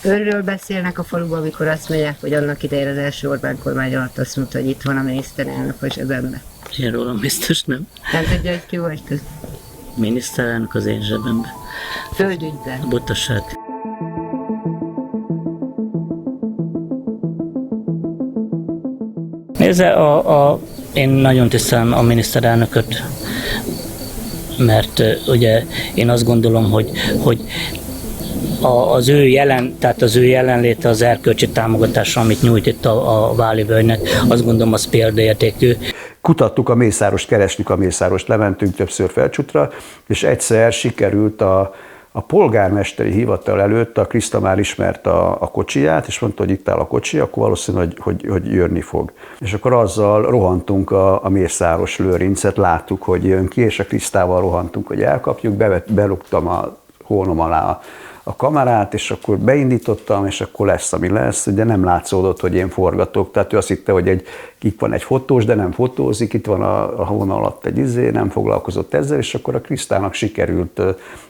Önről beszélnek a faluban, amikor azt mondják, hogy annak idején az első Orbán kormány alatt azt mondta, hogy itt van a miniszterelnök a zsebemben. Én rólam biztos nem. Nem tudja, hogy ki volt köz. Miniszterelnök az én zsebemben. Földügyben. Butaság. Nézze, én nagyon tisztelem a miniszterelnököt, mert ugye én azt gondolom, hogy az ő jelenléte, az erkölcsi támogatásra, amit nyújt itt a Váli völgynek, azt gondolom, az példaértékű. Kutattuk a Mészárost, kerestük a Mészárost, lementünk többször Felcsútra, és egyszer sikerült a polgármesteri hivatal előtt, a Kriszta már ismerte a kocsiját, és mondta, hogy itt áll a kocsi, akkor valószínű, hogy jönni fog. És akkor azzal rohantunk a Mészáros Lőrincet, láttuk, hogy jön ki, és a Krisztával rohantunk, hogy elkapjuk, berúgtam a hónom alá a kamerát, és akkor beindítottam, és akkor lesz, ami lesz. Ugye nem látszódott, hogy én forgatok, tehát ő azt hitte, hogy itt van egy fotós, de nem fotózik, itt van a hóna alatt egy nem foglalkozott ezzel, és akkor a Krisztának sikerült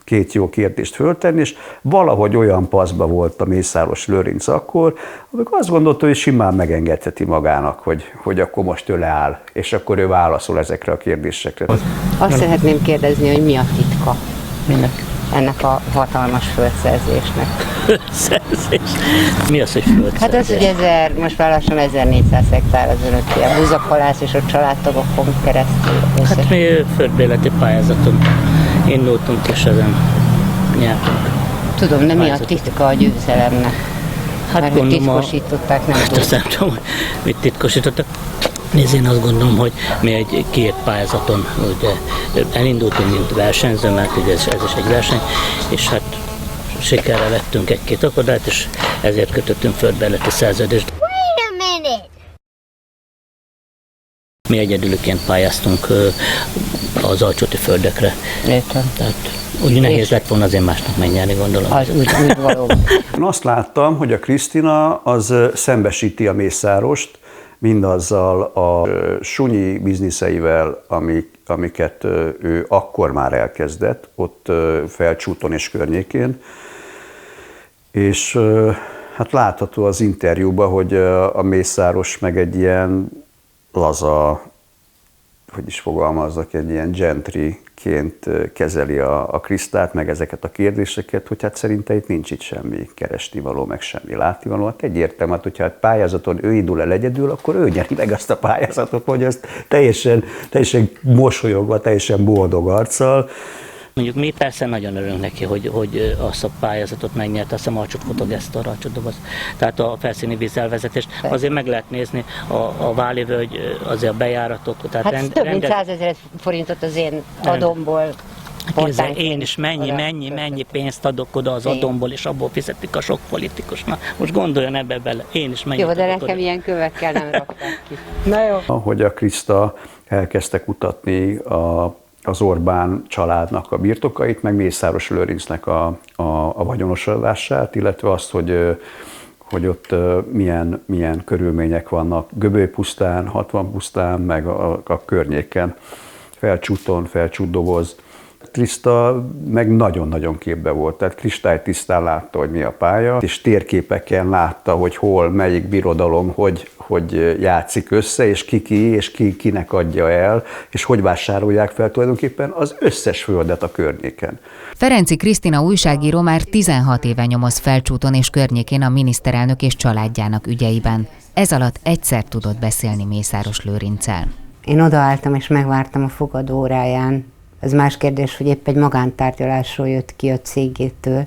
két jó kérdést föltenni, és valahogy olyan paszba volt a Mészáros Lőrinc akkor, amikor azt gondolta, hogy simán megengedheti magának, hogy akkor most ő leáll, és akkor ő válaszol ezekre a kérdésekre. Azt szeretném kérdezni, hogy mi a titka? Minek? Ennek a hatalmas földszerzésnek. Földszerzés? Mi az, hogy földszerzés? Hát az, hogy most már lassan 1400 hektár az önöké, a búzakolász és a családtagokon keresztül. Hát mi földbéleti pályázaton indultunk, és ezen nyertünk. Tudom, de mi a titka a győzelemnek? Hát mert hogy titkosították, nem tudom. Azt nem tudom, hogy mit titkosítottak. Nézd, én azt gondolom, hogy mi egy két pályázaton ugye, elindultunk, mint versenyző, mert ugye ez is egy verseny, és hát sikerrel vettünk egy-két akadályt, és ezért kötöttünk földbéleti szerződést. Mi egyedülüként pályáztunk az alcsoti földekre. Értem. Tehát úgy nehéz lett volna azért másnak megnyerni, gondolom. Az úgy valóban. Én azt láttam, hogy a Krisztina az szembesíti a Mészárost mindazzal a sunyi bizniszeivel, amiket ő akkor már elkezdett, ott Felcsúton és környékén. És hát látható az interjúban, hogy a Mészáros meg egy ilyen laza, hogy is fogalmazzak, egy ilyen gentryként kezeli a Krisztát, meg ezeket a kérdéseket, hogy hát szerinte itt nincs itt semmi keresnivaló, meg semmi látnivaló. Hát egyértelmű, hát, hogyha a pályázaton ő indul el egyedül, akkor ő nyeri meg azt a pályázatot, hogy ezt teljesen mosolyogva, teljesen boldog arccal. Mondjuk mi persze nagyon örülünk neki, hogy azt a pályázatot megnyerte, azt hiszem Alcsot Fotogesztor, Alcsot Doboz, tehát a felszíni vízelvezetést. Azért meg lehet nézni a Váli völgy, azért a bejáratot. Tehát hát több mint 100 000 forintot az én adomból. Kézzel, én is mennyi pénzt adok oda az adomból, és abból fizetik a sok politikusnak. Most gondoljon ebbe bele, én is mennyit. Jó, de nekem oda. Ilyen kövekkel nem rakták ki. Na jó. Ahogy a Kriszta elkezdte kutatni az Orbán családnak a birtokait, meg Mészáros Lőrincnek a vagyonosodását, illetve azt, hogy ott milyen körülmények vannak Göbölypusztán, 60 pusztán, meg a környéken, Felcsúton, Felcsút-Doboz. Kriszta meg nagyon-nagyon képbe volt, tehát kristálytisztán látta, hogy mi a pálya, és térképeken látta, hogy hol, melyik birodalom, hogy játszik össze, és és kinek adja el, és hogy vásárolják fel tulajdonképpen az összes földet a környéken. Ferenczy Krisztina újságíró már 16 éve nyomoz Felcsúton és környékén a miniszterelnök és családjának ügyeiben. Ez alatt egyszer tudott beszélni Mészáros Lőrinccel. Én odaálltam és megvártam a fogadóóráján. Ez más kérdés, hogy épp egy magántárgyalásról jött ki a cégétől,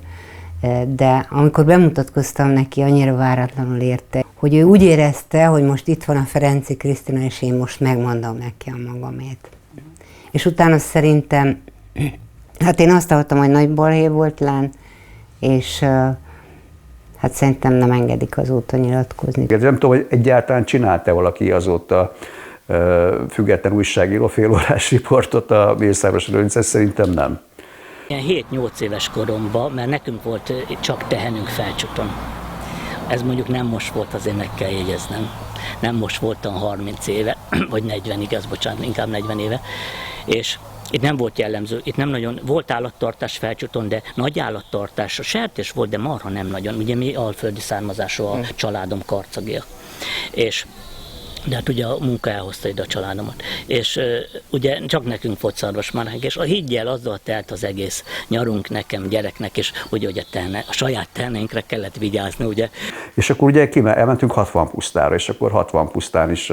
de amikor bemutatkoztam neki, annyira váratlanul érte, hogy ő úgy érezte, hogy most itt van a Ferenczy Krisztina, és én most megmondom neki a magamét. És utána szerintem, hát én azt hallottam, hogy nagy balhé volt lán, és hát szerintem nem engedik azóta nyilatkozni. Nem tudom, hogy egyáltalán csinálta valaki azóta független újságíró félórás riportot a Mészáros Lőrinccel, szerintem nem. Ilyen 7-8 éves koromban, mert nekünk volt csak tehenünk Felcsúton. Ez mondjuk nem most volt, azért meg kell jegyeznem. Nem most voltam 30 éve, vagy 40, igaz, bocsánat, inkább 40 éve. És itt nem volt jellemző, itt nem nagyon volt állattartás Felcsúton, de nagy állattartás, a sertés volt, de marha nem nagyon. Ugye mi alföldi származású a családom karcagia. De hát ugye a munka elhozta ide a családomat. És ugye csak nekünk volt szarvasmarhánk, és a higgyel azzal telt az egész nyarunk nekem, gyereknek, és ugye a saját ternénkre kellett vigyázni, ugye. És akkor ugye elmentünk 60 pusztára, és akkor 60 pusztán is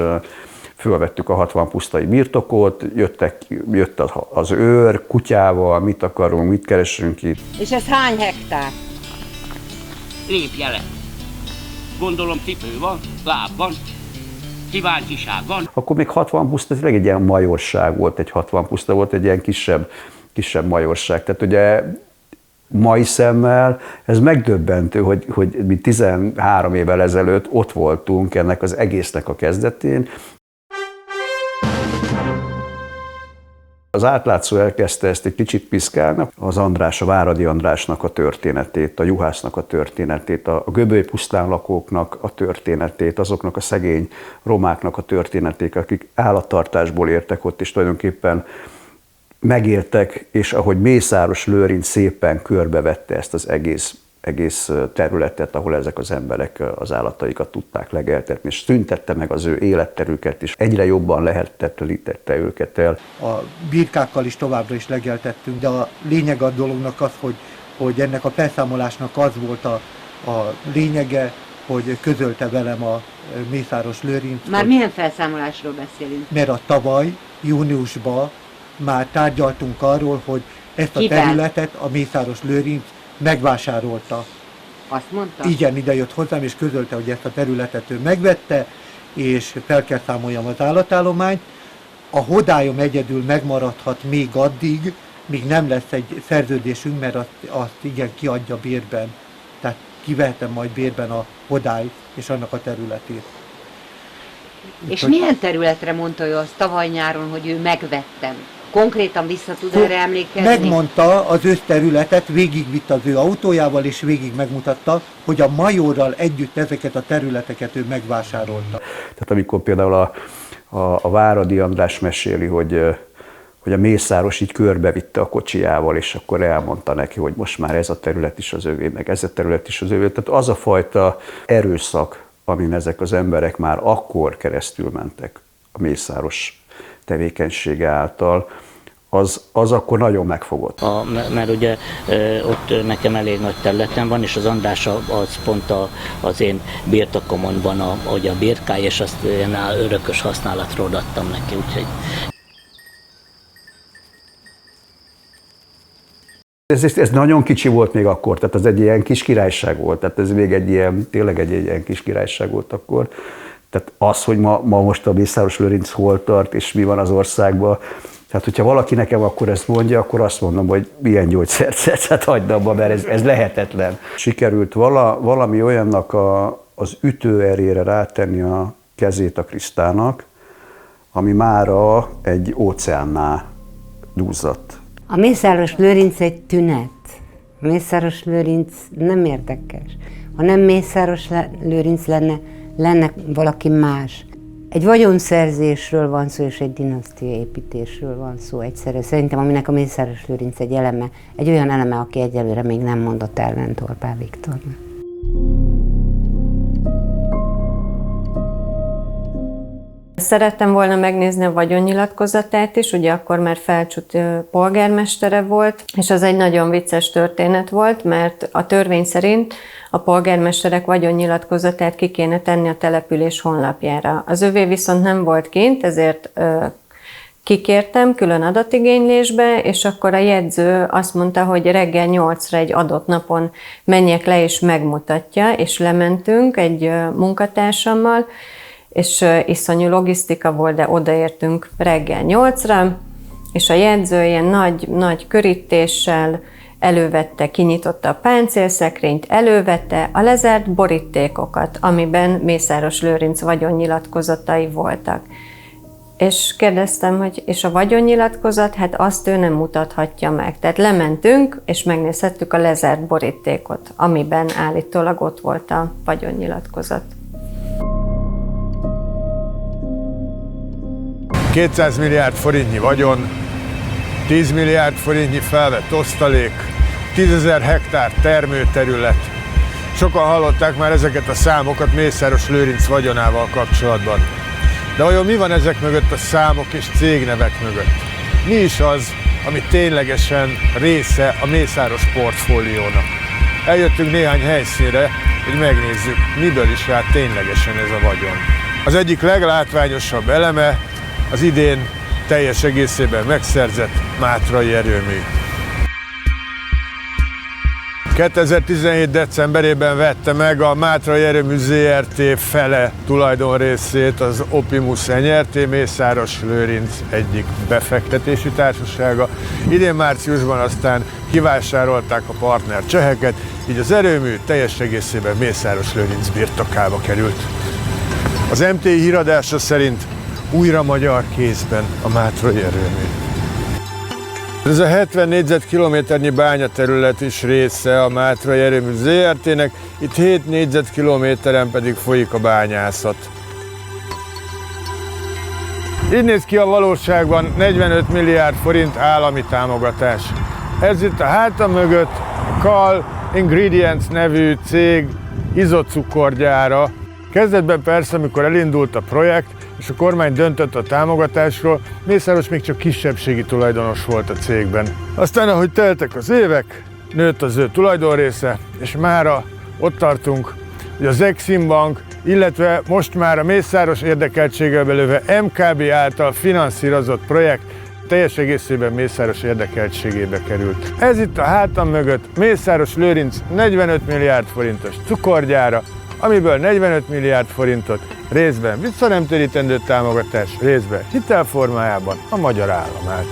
fölvettük a 60 pusztai birtokot, jött az őr kutyával, mit akarunk, mit keresünk itt. És ez hány hektár? Lépje le. Gondolom cipő van, láb van, kíváncsiság van. Akkor még 60 puszta, ez egy ilyen majorság volt, egy 60 puszta volt, egy ilyen kisebb majorság. Tehát ugye mai szemmel ez megdöbbentő, hogy mi 13 évvel ezelőtt ott voltunk ennek az egésznek a kezdetén. Az átlátszó elkezdte ezt egy kicsit piszkálni, az András, a Váradi Andrásnak a történetét, a juhásznak a történetét, a Göböly pusztán lakóknak a történetét, azoknak a szegény romáknak a történetét, akik állattartásból értek ott, és tulajdonképpen megéltek, és ahogy Mészáros Lőrinc szépen körbevette ezt az egész területet, ahol ezek az emberek az állataikat tudták legeltetni, és szüntette meg az ő életterüket, és egyre jobban lehetetlenítette őket el. A birkákkal is továbbra is legeltettünk, de a lényeg a dolognak az, hogy ennek a felszámolásnak az volt a lényege, hogy közölte velem a Mészáros Lőrinc. Már milyen felszámolásról beszélünk? Mert a tavaly, júniusban már tárgyaltunk arról, hogy ezt a Kivel? területet a Mészáros Lőrinc megvásárolta. Azt mondta? Igen, ide jött hozzám, és közölte, hogy ezt a területet ő megvette, és fel kell számoljam az állatállományt. A hodályom egyedül megmaradhat még addig, míg nem lesz egy szerződésünk, mert azt igen kiadja bérben. Tehát kivehetem majd bérben a hodály és annak a területét. És milyen területre mondta ő azt tavaly nyáron, hogy ő megvettem? Konkrétan vissza tud erre emlékezni? Megmondta az összterületet, végigvitt az ő autójával, és végig megmutatta, hogy a majorral együtt ezeket a területeket ő megvásárolta. Tehát amikor például a Váradi András meséli, hogy a Mészáros így körbevitte a kocsijával, és akkor elmondta neki, hogy most már ez a terület is az övé, meg ez a terület is az övé. Tehát az a fajta erőszak, amin ezek az emberek már akkor keresztül mentek a Mészáros tevékenysége által, az akkor nagyon megfogott. Mert ugye ott nekem elég nagy területen van, és az András az pont az én birtokomon van a birkály, és azt én örökös használatról adtam neki, úgyhogy... Ez nagyon kicsi volt még akkor, tehát ez egy ilyen kis királyság volt, tehát ez még tényleg egy ilyen kis királyság volt akkor. Tehát az, hogy ma most a Mészáros Lőrinc hol tart, és mi van az országban, tehát hogyha valaki nekem akkor ezt mondja, akkor azt mondom, hogy milyen gyógyszert szedsz, hát hagyd abba, mert ez lehetetlen. Sikerült valami olyannak az ütőerére rátenni a kezét a Krisztának, ami mára egy óceánná duzzadt. A Mészáros Lőrinc egy tünet. A Mészáros Lőrinc nem érdekes. Ha nem Mészáros Lőrinc lenne valaki más. Egy vagyonszerzésről van szó, és egy dinasztiaépítésről van szó egyszerre. Szerintem, aminek a Mészáros Lőrinc egy eleme, egy olyan eleme, aki egyelőre még nem mondott ellent Orbán Viktornak. Szerettem volna megnézni a vagyonnyilatkozatát is, ugye akkor már Felcsút polgármestere volt, és az egy nagyon vicces történet volt, mert a törvény szerint a polgármesterek vagyonnyilatkozatát ki kéne tenni a település honlapjára. Az övé viszont nem volt kint, ezért kikértem külön adatigénylésbe, és akkor a jegyző azt mondta, hogy reggel 8-ra egy adott napon menjek le és megmutatja, és lementünk egy munkatársammal, és iszonyú logisztika volt, de odaértünk reggel 8-ra, és a jegyző ilyen nagy körítéssel elővette, kinyitotta a páncélszekrényt, elővette a lezárt borítékokat, amiben Mészáros Lőrinc vagyonnyilatkozatai voltak. És kérdeztem, hogy és a vagyonnyilatkozat, hát azt ő nem mutathatja meg. Tehát lementünk, és megnézhettük a lezárt borítékot, amiben állítólag ott volt a vagyonnyilatkozat. 200 milliárd forintnyi vagyon, 10 milliárd forintnyi felvett osztalék, 10 000 hektár termőterület. Sokan hallották már ezeket a számokat Mészáros Lőrinc vagyonával kapcsolatban. De vajon mi van ezek mögött a számok és cégnevek mögött? Mi is az, ami ténylegesen része a Mészáros portfóliónak? Eljöttünk néhány helyszínre, hogy megnézzük, miből is áll ténylegesen ez a vagyon. Az egyik leglátványosabb eleme az idén teljes egészében megszerzett Mátrai erőmű. 2017. decemberében vette meg a Mátrai erőmű Zrt. Fele tulajdonrészét az Optimus Nyrt. Mészáros Lőrinc egyik befektetési társasága. Idén márciusban aztán kivásárolták a partner cseheket, így az erőmű teljes egészében Mészáros Lőrinc birtokába került. Az MTI híradása szerint újra magyar kézben a Mátrai erőmű. Ez a 70 négyzetkilométernyi bányaterület is része a Mátrai erőmű Zrt.-nek, itt 7 négyzetkilométeren pedig folyik a bányászat. Így néz ki a valóságban 45 milliárd forint állami támogatás. Ez itt a hátam mögött a Kall Ingredients nevű cég izocukorgyára. Kezdetben persze, amikor elindult a projekt, és a kormány döntött a támogatásról, Mészáros még csak kisebbségi tulajdonos volt a cégben. Aztán, ahogy teltek az évek, nőtt az ő tulajdonrésze, és mára ott tartunk, hogy az Exim Bank, illetve most már a Mészáros érdekeltségbe lévő MKB által finanszírozott projekt teljes egészében Mészáros érdekeltségébe került. Ez itt a hátam mögött Mészáros Lőrinc 45 milliárd forintos cukorgyára, amiből 45 milliárd forintot részben visszanemtérítendő támogatás, részben hitelformájában a magyar állam állt.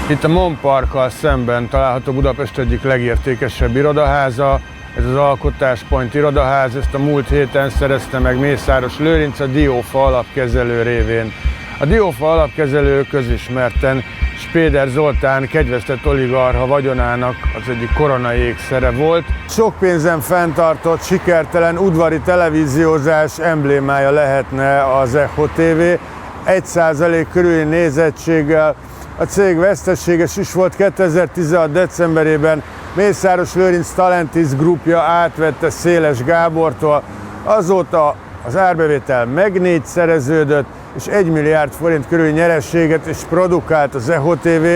Itt a MON Parkkal szemben található Budapest egyik legértékesebb irodaháza, ez az Alkotás Point irodaház, ezt a múlt héten szerezte meg Mészáros Lőrinc a Diófa alapkezelő révén. A Diófa alapkezelő közismerten Spéder Zoltán kegyvesztett oligarcha vagyonának az egyik koronai ékszere volt. Sok pénzen fenntartott, sikertelen udvari televíziózás emblémája lehetne az Echo TV. 1% körüli nézettséggel a cég veszteséges is volt. 2016. decemberében Mészáros Lőrinc Talentis Groupja átvette Széles Gábortól, azóta az árbevétel meg négyszereződött, és 1 milliárd forint körül nyereséget is produkált az Echo TV,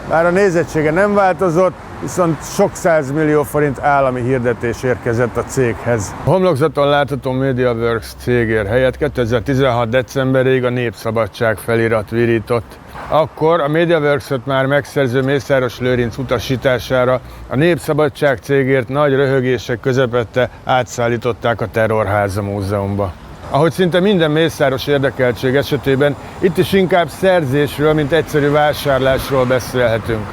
bár a nézettsége nem változott, viszont sok 100 millió forint állami hirdetés érkezett a céghez. A homlokzaton látható MediaWorks cégér helyett 2016. decemberig a Népszabadság felirat virított. Akkor a MediaWorks-ot már megszerző Mészáros Lőrinc utasítására a Népszabadság cégért nagy röhögések közepette átszállították a Terrorháza Múzeumba. Ahogy szinte minden Mészáros érdekeltség esetében, itt is inkább szerzésről, mint egyszerű vásárlásról beszélhetünk.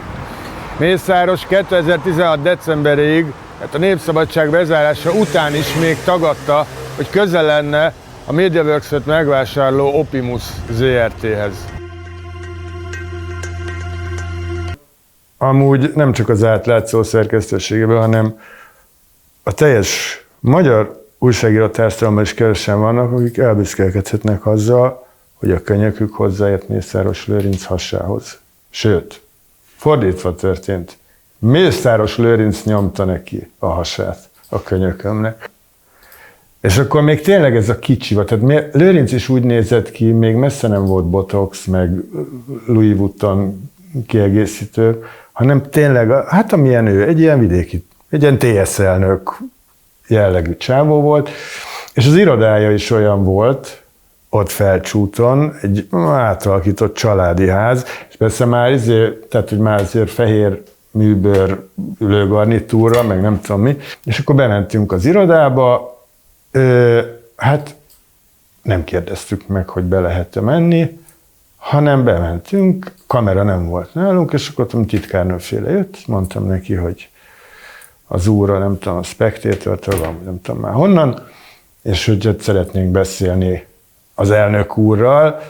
Mészáros 2016. decemberig, hát a Népszabadság bezárása után is még tagadta, hogy köze lenne a MediaWorks-ot megvásárló Optimus Zrt.-hez. Amúgy nem csak az átlátszó szerkesztőségében, hanem a teljes magyar újságíró társadalomban is kevesen vannak, akik elbüszkélkedhetnek azzal, hogy a könyökük hozzáért Mészáros Lőrinc hasához. Sőt, fordítva történt. Mészáros Lőrinc nyomta neki a hasát a könyökömnek. És akkor még tényleg ez a kicsi volt. Tehát Lőrinc is úgy nézett ki, még messze nem volt botox, meg Louis Vuitton kiegészítő, hanem tényleg, hát amilyen ő, egy ilyen vidéki, egy ilyen TSZ elnök jellegű csávó volt, és az irodája is olyan volt, ott Felcsúton, egy átalakított családi ház, és persze már azért fehér műbőr ülőgarnitúra, meg nem tudom mi, és akkor bementünk az irodába, hát nem kérdeztük meg, hogy be lehet-e menni, hanem bementünk, kamera nem volt nálunk, és akkor titkárnőféle jött, mondtam neki, hogy az úrra, nem tudom, a Spectator-től van, nem tudom már honnan, és hogy szeretnénk beszélni az elnök úrral,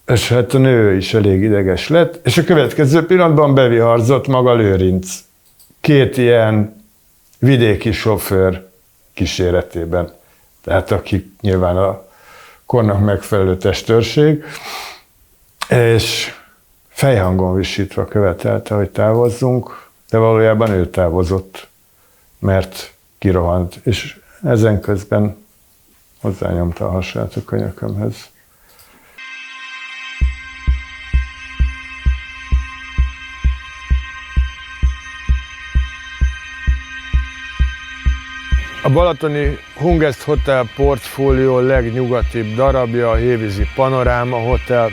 és hát a nő is elég ideges lett, és a következő pillanatban beviharzott maga Lőrinc. 2 ilyen vidéki sofőr kíséretében, tehát akik nyilván a kornak megfelelő testőrség, és fejhangon visítva követelte, hogy távozzunk, de valójában ő távozott, mert kirohant, és ezen közben hozzányomta a hasát a könyökömhöz. A balatoni Hungest Hotel portfólió legnyugatibb darabja a Hévízi Panoráma Hotel.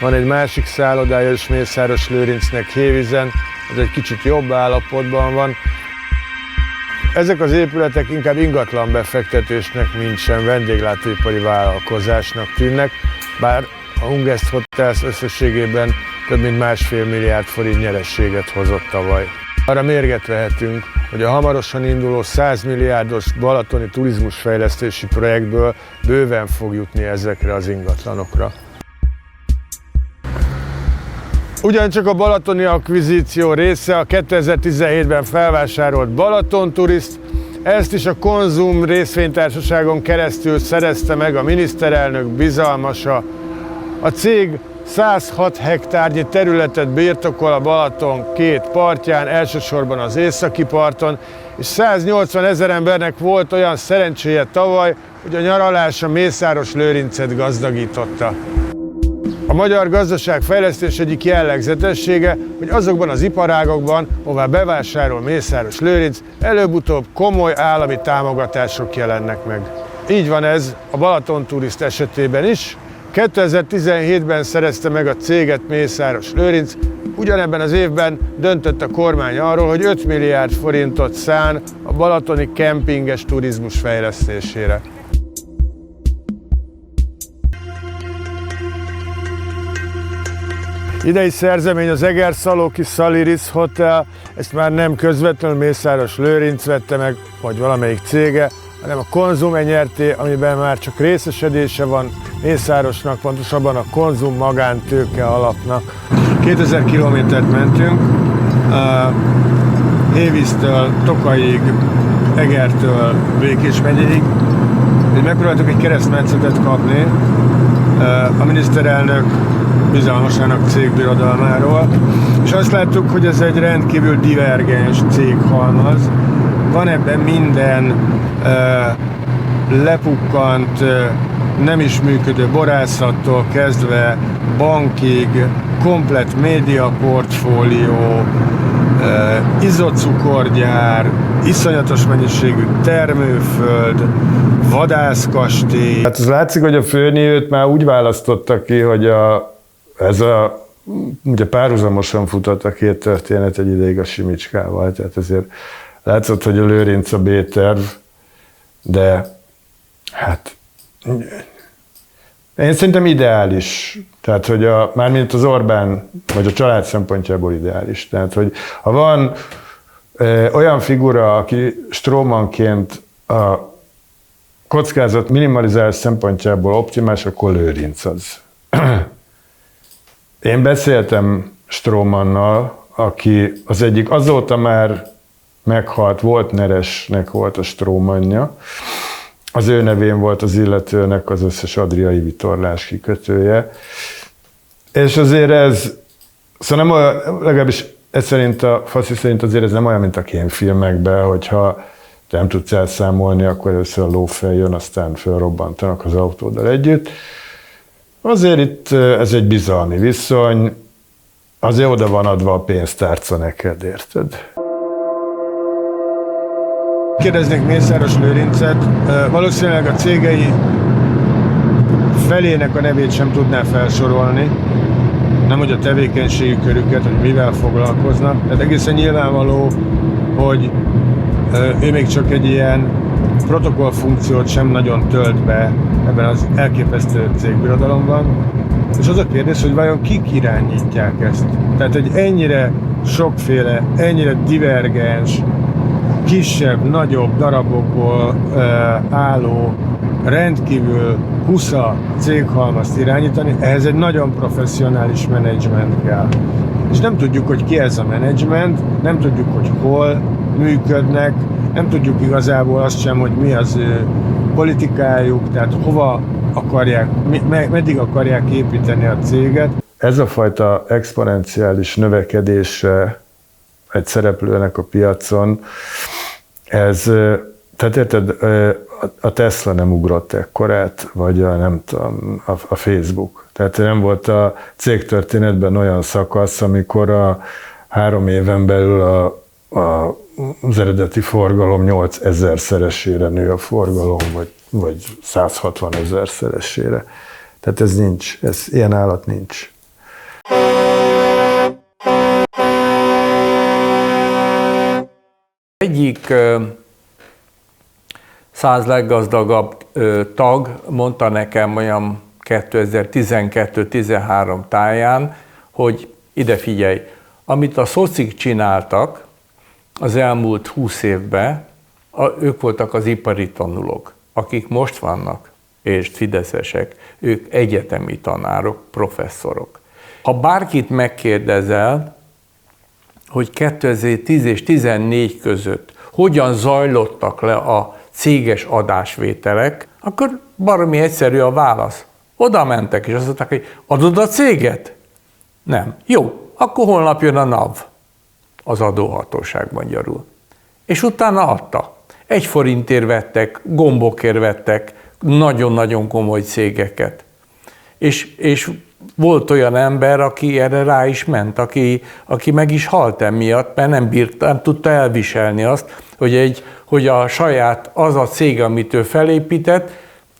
Van egy másik szállodája is Mészáros Lőrincnek Hévízen, ez egy kicsit jobb állapotban van. Ezek az épületek inkább ingatlan befektetésnek, mint sem vendéglátóipari vállalkozásnak tűnnek, bár a Hungest Hotels összességében több mint 1,5 milliárd forint nyereséget hozott tavaly. Arra mérget vehetünk, hogy a hamarosan induló 100 milliárdos balatoni turizmusfejlesztési projektből bőven fog jutni ezekre az ingatlanokra. Ugyancsak a balatoni akvizíció része a 2017-ben felvásárolt Balaton Turist, ezt is a Konzum részvénytársaságon keresztül szerezte meg a miniszterelnök bizalmasa. A cég 106 hektárnyi területet birtokol a Balaton két partján, elsősorban az északi parton, és 180 000 embernek volt olyan szerencséje tavaly, hogy a nyaralása Mészáros Lőrincet gazdagította. A magyar gazdaságfejlesztés egyik jellegzetessége, hogy azokban az iparágokban, hová bevásárol Mészáros Lőrinc, előbb-utóbb komoly állami támogatások jelennek meg. Így van ez a Balaton Turist esetében is. 2017-ben szerezte meg a céget Mészáros Lőrinc, ugyanebben az évben döntött a kormány arról, hogy 5 milliárd forintot szán a balatoni kempinges turizmus fejlesztésére. Idei szerzemény az Egerszalóki Szaliris Hotel, ezt már nem közvetlenül Mészáros Lőrinc vette meg, vagy valamelyik cége, hanem a Konzum nyerté, amiben már csak részesedése van Mészárosnak, pontosabban a Konzum magántőke alapnak. 2000 kilométert mentünk, Hévíztől Tokaig, Egertől Békés megyéig. Megpróbáltuk egy keresztmetszetet kapni a miniszterelnök bizalmasának cégbirodalmáról, és azt láttuk, hogy ez egy rendkívül divergens céghalmaz. Van ebben minden lepukkant, nem is működő borászattól kezdve bankig, komplett médiaportfólió, izocukorgyár, iszonyatos mennyiségű termőföld, vadászkastély. Hát az látszik, hogy a főnévét már úgy választotta ki, hogy ugye párhuzamosan futott a két történet egy ideig a Simicskával, tehát ezért látszott, hogy a Lőrinc a B-terv, de hát én szerintem ideális. Tehát, hogy mármint az Orbán, vagy a család szempontjából ideális. Tehát, hogy ha van olyan figura, aki Stromanként a kockázat minimalizálás szempontjából optimális, akkor Lőrinc az. Én beszéltem Stromannal, aki az egyik azóta már meghalt, volt Neresnek volt a Stromanja. Az ő nevén volt az illetőnek az összes adriai vitorlás kikötője. És azért ez, szóval nem olyan, legalábbis ez szerint a Faszi szerint azért ez nem olyan, mint a kémfilmekben, hogyha te nem tudsz elszámolni, akkor először a lófej jön, aztán felrobbantanak az autóddal együtt. Azért itt ez egy bizalmi viszony, azért oda van adva a pénztárca neked, érted? Kérdeznék Mészáros Lőrincet, valószínűleg a cégei felének a nevét sem tudná felsorolni, nem hogy a tevékenységi körüket, hogy mivel foglalkoznak. Tehát egészen nyilvánvaló, hogy ő még csak egy ilyen protokollfunkciót sem nagyon tölt be ebben az elképesztő cégbirodalomban. És az a kérdés, hogy vajon kik irányítják ezt? Tehát egy ennyire sokféle, ennyire divergens, kisebb, nagyobb darabokból álló, rendkívül husza céghalmazt irányítani, ehhez egy nagyon professzionális menedzsment kell. És nem tudjuk, hogy ki ez a menedzsment, nem tudjuk, hogy hol működnek, nem tudjuk igazából azt sem, hogy mi az ő politikájuk, tehát hova meddig akarják építeni a céget. Ez a fajta exponenciális növekedése egy szereplőnek a piacon, tehát érted, a Tesla nem ugrott ekkorát, vagy a Facebook. Tehát nem volt a cégtörténetben olyan szakasz, amikor a 3 éven belül az eredeti forgalom 8000-szeresére nő a forgalom, vagy 160 000-szeresére. Tehát ez nincs, ilyen állat nincs. Egyik 100 leggazdagabb tag mondta nekem olyan 2012-13 táján, hogy ide figyelj, amit a szocik csináltak az elmúlt 20 évben, ők voltak az ipari tanulók, akik most vannak, és fideszesek, ők egyetemi tanárok, professzorok. Ha bárkit megkérdezel, hogy 2010 és 2014 között hogyan zajlottak le a céges adásvételek, akkor baromi egyszerű a válasz. Oda mentek, és azt mondták, hogy adod a céget? Nem. Jó, akkor holnap jön a NAV, az adóhatóság magyarul. És utána adta. 1 forintért vettek, gombokért vettek nagyon-nagyon komoly cégeket. És volt olyan ember, aki erre rá is ment, aki meg is halt emiatt, mert nem tudta elviselni azt, hogy a saját, az a cég, amit ő felépített,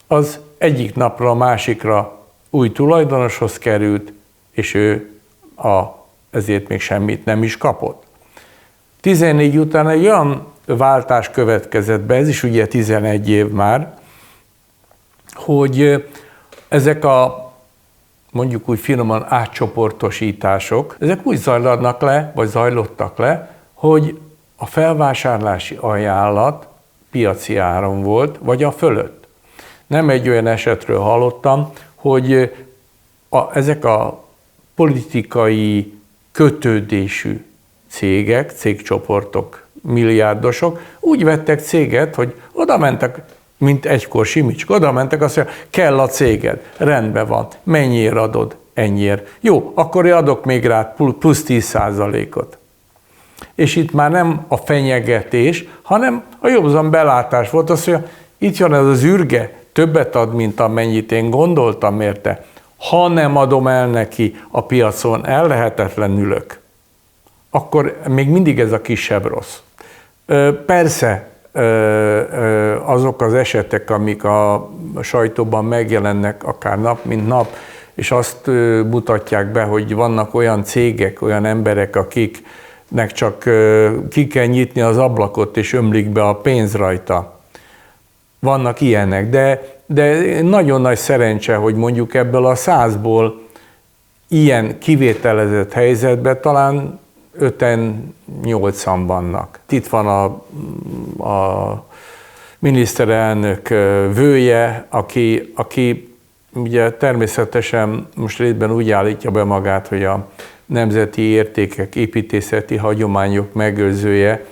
az egyik napra a másikra új tulajdonoshoz került, és ő ezért még semmit nem is kapott. 14 után egy olyan váltás következett be, ez is ugye 11 év már, hogy ezek a mondjuk úgy finoman átcsoportosítások, ezek úgy zajlanak le, vagy zajlottak le, hogy a felvásárlási ajánlat piaci áron volt, vagy a fölött. Nem egy olyan esetről hallottam, hogy ezek a politikai kötődésű cégek, cégcsoportok, milliárdosok úgy vettek céget, hogy oda mentek, mint egykor Simicska, oda mentek, azt mondja, kell a céged, rendben van, mennyiért adod, ennyiért. Jó, akkor én adok még rá plusz 10%-ot. És itt már nem a fenyegetés, hanem a józan belátás volt, azt mondja, itt jön ez az ürge, többet ad, mint amennyit én gondoltam érte. Ha nem adom el neki a piacon, ellehetetlenülök, akkor még mindig ez a kisebb rossz. Persze, azok az esetek, amik a sajtóban megjelennek akár nap, mint nap, és azt mutatják be, hogy vannak olyan cégek, olyan emberek, akiknek csak ki kell nyitni az ablakot, és ömlik be a pénz rajta. Vannak ilyenek, de nagyon nagy szerencse, hogy mondjuk ebből a 100-ból ilyen kivételezett helyzetben talán 5-8-an vannak. Itt van a miniszterelnök vője, aki ugye természetesen most részben úgy állítja be magát, hogy a nemzeti értékek, építészeti hagyományok megőrzője.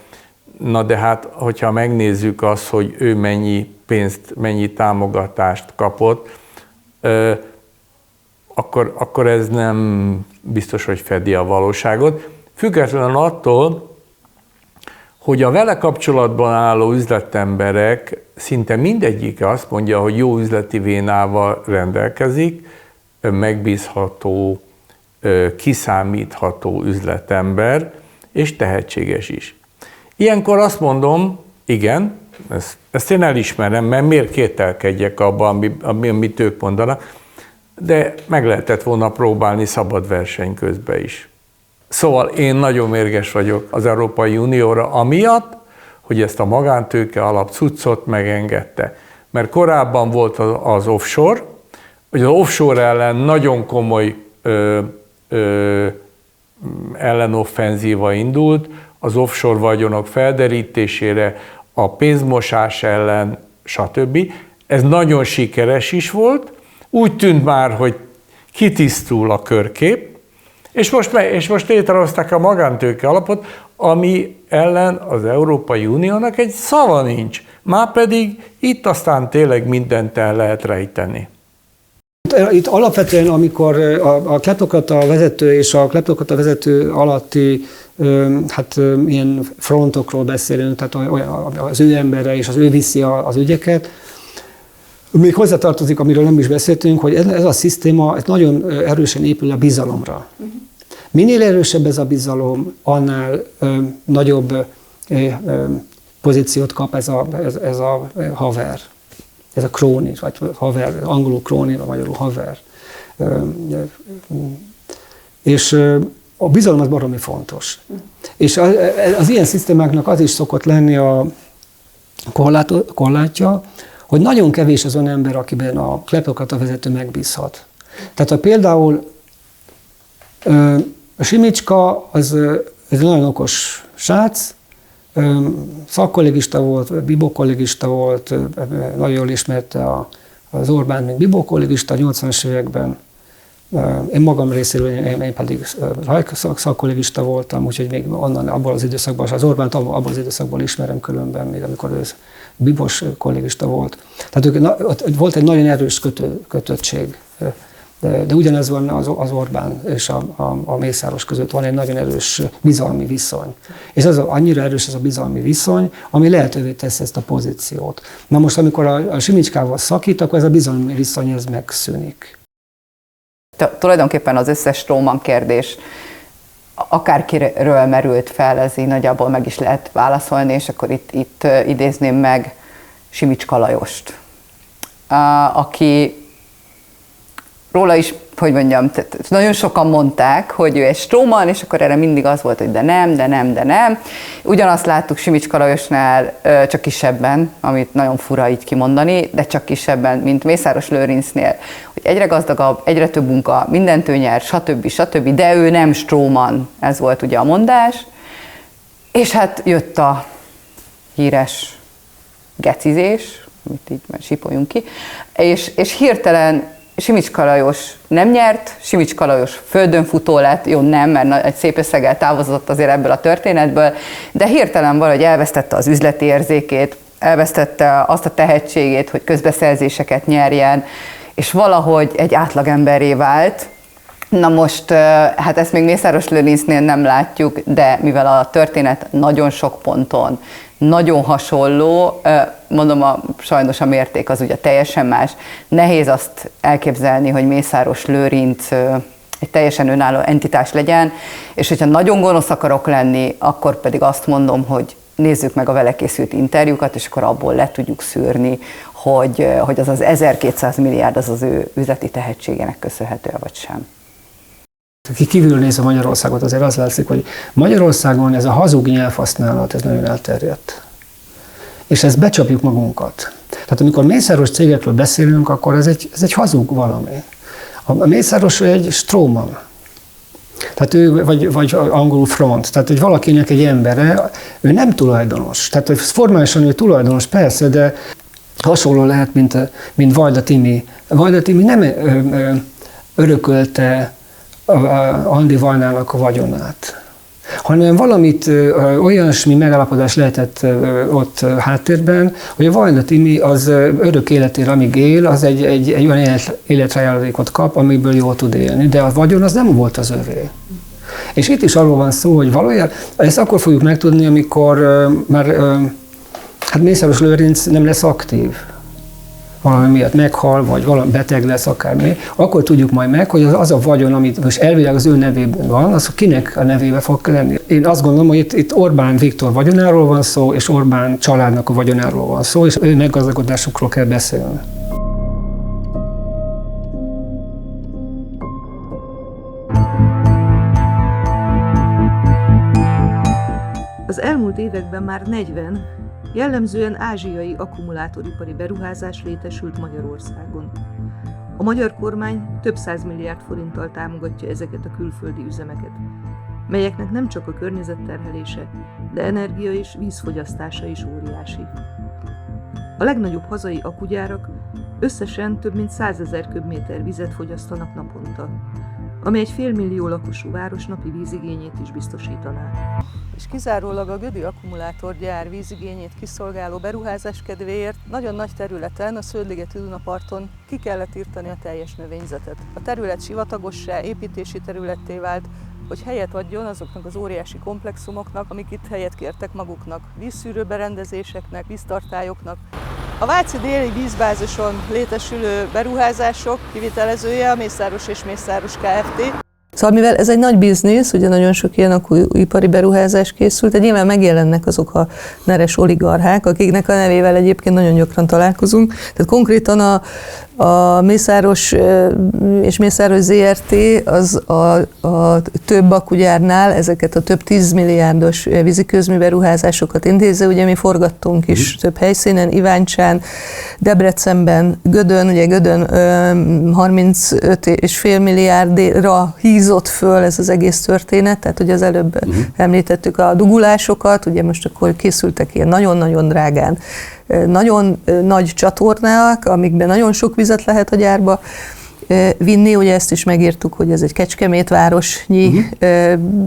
Na de hát, hogyha megnézzük azt, hogy ő mennyi pénzt, mennyi támogatást kapott, akkor ez nem biztos, hogy fedi a valóságot. Függetlenül attól, hogy a vele kapcsolatban álló üzletemberek szinte mindegyike azt mondja, hogy jó üzleti vénával rendelkezik, megbízható, kiszámítható üzletember, és tehetséges is. Ilyenkor azt mondom, igen, ezt én elismerem, mert miért kételkedjek abban, amit ők mondanak, de meg lehetett volna próbálni szabad verseny közben is. Szóval én nagyon mérges vagyok az Európai Unióra amiatt, hogy ezt a magántőke alap cuccot megengedte. Mert korábban volt az offshore, hogy az offshore ellen nagyon komoly ellenoffenzíva indult, az offshore vagyonok felderítésére, a pénzmosás ellen, stb. Ez nagyon sikeres is volt, úgy tűnt már, hogy kitisztul a körkép, és most létrehozták a magántőke alapot, ami ellen az Európai Uniónak egy szava nincs. Márpedig itt aztán tényleg mindent el lehet rejteni. itt alapvetően, amikor a kleptokrata vezető és a kleptokrata vezető alatti ilyen frontokról beszélünk, tehát az ő embere és az ő viszi az ügyeket. Még hozzátartozik, amiről nem is beszéltünk, hogy ez a szisztéma nagyon erősen épül a bizalomra. Minél erősebb ez a bizalom, annál nagyobb pozíciót kap ez a haver. Ez a króni, vagy haver, angolul króni, vagy magyarul haver. És a bizalom az baromi fontos. És az ilyen szisztémáknak az is szokott lenni a korlátja, hogy nagyon kevés az olyan ember, akiben a kleptokrata vezető megbízhat. Tehát ha például a Simicska az egy nagyon okos srác, szakkollégista volt, bibókollégista volt, nagyon jól ismerte az Orbán, mint bibókollégista a 80-as években. Én magam részéről, én pedig szakkollégista voltam, úgyhogy még onnan, abból az időszakban, az Orbánt abból az időszakból ismerem különben, még amikor ő bibos kollégista volt. Tehát volt egy nagyon erős kötöttség. De ugyanez van az Orbán és a Mészáros között, van egy nagyon erős bizalmi viszony. És annyira erős ez a bizalmi viszony, ami lehetővé teszi ezt a pozíciót. Na most, amikor a Simicskával szakít, akkor ez a bizalmi viszony ez megszűnik. Tulajdonképpen az összes Stroman kérdés akárkiről merült fel, ez így nagyjából meg is lehet válaszolni, és akkor itt idézném meg Simicska Lajost, aki róla is, hogy mondjam, nagyon sokan mondták, hogy ő egy Stroman, és akkor erre mindig az volt, hogy de nem. Ugyanazt láttuk Simicska Lajosnál, csak kisebben, amit nagyon fura így kimondani, de csak kisebben, mint Mészáros Lőrincnél, hogy egyre gazdagabb, egyre több munka, mindent ő nyer, stb., de ő nem Stroman, ez volt ugye a mondás. És hát jött a híres gecizés, amit így már sipoljunk ki, és hirtelen Simicska Lajos nem nyert, Simicska Lajos földönfutó lett, jó nem, mert egy szép összeggel távozott azért ebből a történetből, de hirtelen valahogy elvesztette az üzleti érzékét, elvesztette azt a tehetségét, hogy közbeszerzéseket nyerjen, és valahogy egy átlagemberré vált. Na most, hát ezt még Mészáros Lőrincnél nem látjuk, de mivel a történet nagyon sok ponton nagyon hasonló, mondom, sajnos a mérték az ugye teljesen más. Nehéz azt elképzelni, hogy Mészáros Lőrinc egy teljesen önálló entitás legyen, és hogyha nagyon gonosz akarok lenni, akkor pedig azt mondom, hogy nézzük meg a vele készült interjúkat, és akkor abból le tudjuk szűrni, hogy az 1200 milliárd az az ő üzleti tehetségének köszönhető, vagy sem. Aki kívül néz a Magyarországot, azért az látszik, hogy Magyarországon ez a hazug nyelvhasználat, ez nagyon elterjedt. És ezt becsapjuk magunkat. Tehát amikor mészáros cégekről beszélünk, akkor ez egy hazug valami. A Mészáros egy Stroman. Tehát ő, vagy angolul front. Tehát, hogy valakinek egy embere, ő nem tulajdonos. Tehát, hogy formálisan ő tulajdonos, persze, de hasonló lehet, mint Vajda Timi. Vajda Timi nem örökölte Andi Vajnának a vagyonát, hanem valamit, olyasmi megállapodás lehetett ott háttérben, hogy a Vajda Timi az örök életére, amíg él, az egy olyan életrejáradékot kap, amiből jól tud élni, de a vagyon az nem volt az övé. És itt is arról van szó, hogy valójában ezt akkor fogjuk megtudni, amikor már hát Mészáros Lőrinc nem lesz aktív. Valami miatt meghal, vagy valami beteg lesz, akármi, akkor tudjuk majd meg, hogy az a vagyon, amit most elvileg az ő nevében van, az kinek a nevébe fog lenni. Én azt gondolom, hogy itt Orbán Viktor vagyonáról van szó, és Orbán családnak a vagyonáról van szó, és ő meggazdagodásukról kell beszélni. Az elmúlt években már 40, jellemzően ázsiai akkumulátoripari beruházás létesült Magyarországon. A magyar kormány több 100 milliárd forinttal támogatja ezeket a külföldi üzemeket, melyeknek nem csak a környezetterhelése, de energia és vízfogyasztása is óriási. A legnagyobb hazai akkugyárak összesen több mint 100 000 köbméter vizet fogyasztanak naponta. amely egy félmillió lakosú város napi vízigényét is biztosítaná. És kizárólag a Gödi akkumulátorgyár vízigényét kiszolgáló beruházás kedvéért nagyon nagy területen, a Szöldligeti Dunaparton ki kellett írtani a teljes növényzetet. A terület sivatagossá, építési területté vált, hogy helyet adjon azoknak az óriási komplexumoknak, amik itt helyet kértek maguknak, vízszűrő berendezéseknek, víztartályoknak. A váci déli vízbázison létesülő beruházások kivitelezője a Mészáros és Mészáros Kft. Szóval mivel ez egy nagy biznisz, ugye nagyon sok ilyen ipari beruházás készült, de nyilván megjelennek azok a neres oligarchák, akiknek a nevével egyébként nagyon gyakran találkozunk. Tehát konkrétan a Mészáros és Mészáros ZRT az a több akkugyárnál ezeket a több 10 milliárdos víziközmű beruházásokat intézze. Ugye mi forgattunk is több helyszínen, Iváncsán, Debrecenben, Gödön, ugye Gödön 35,5 milliárdra hízott föl ez az egész történet, tehát ugye az előbb említettük a dugulásokat, ugye most akkor készültek ilyen nagyon-nagyon drágán, nagyon nagy csatornák, amikben nagyon sok vizet lehet a gyárba vinni, ugye ezt is megírtuk, hogy ez egy Kecskemétvárosnyi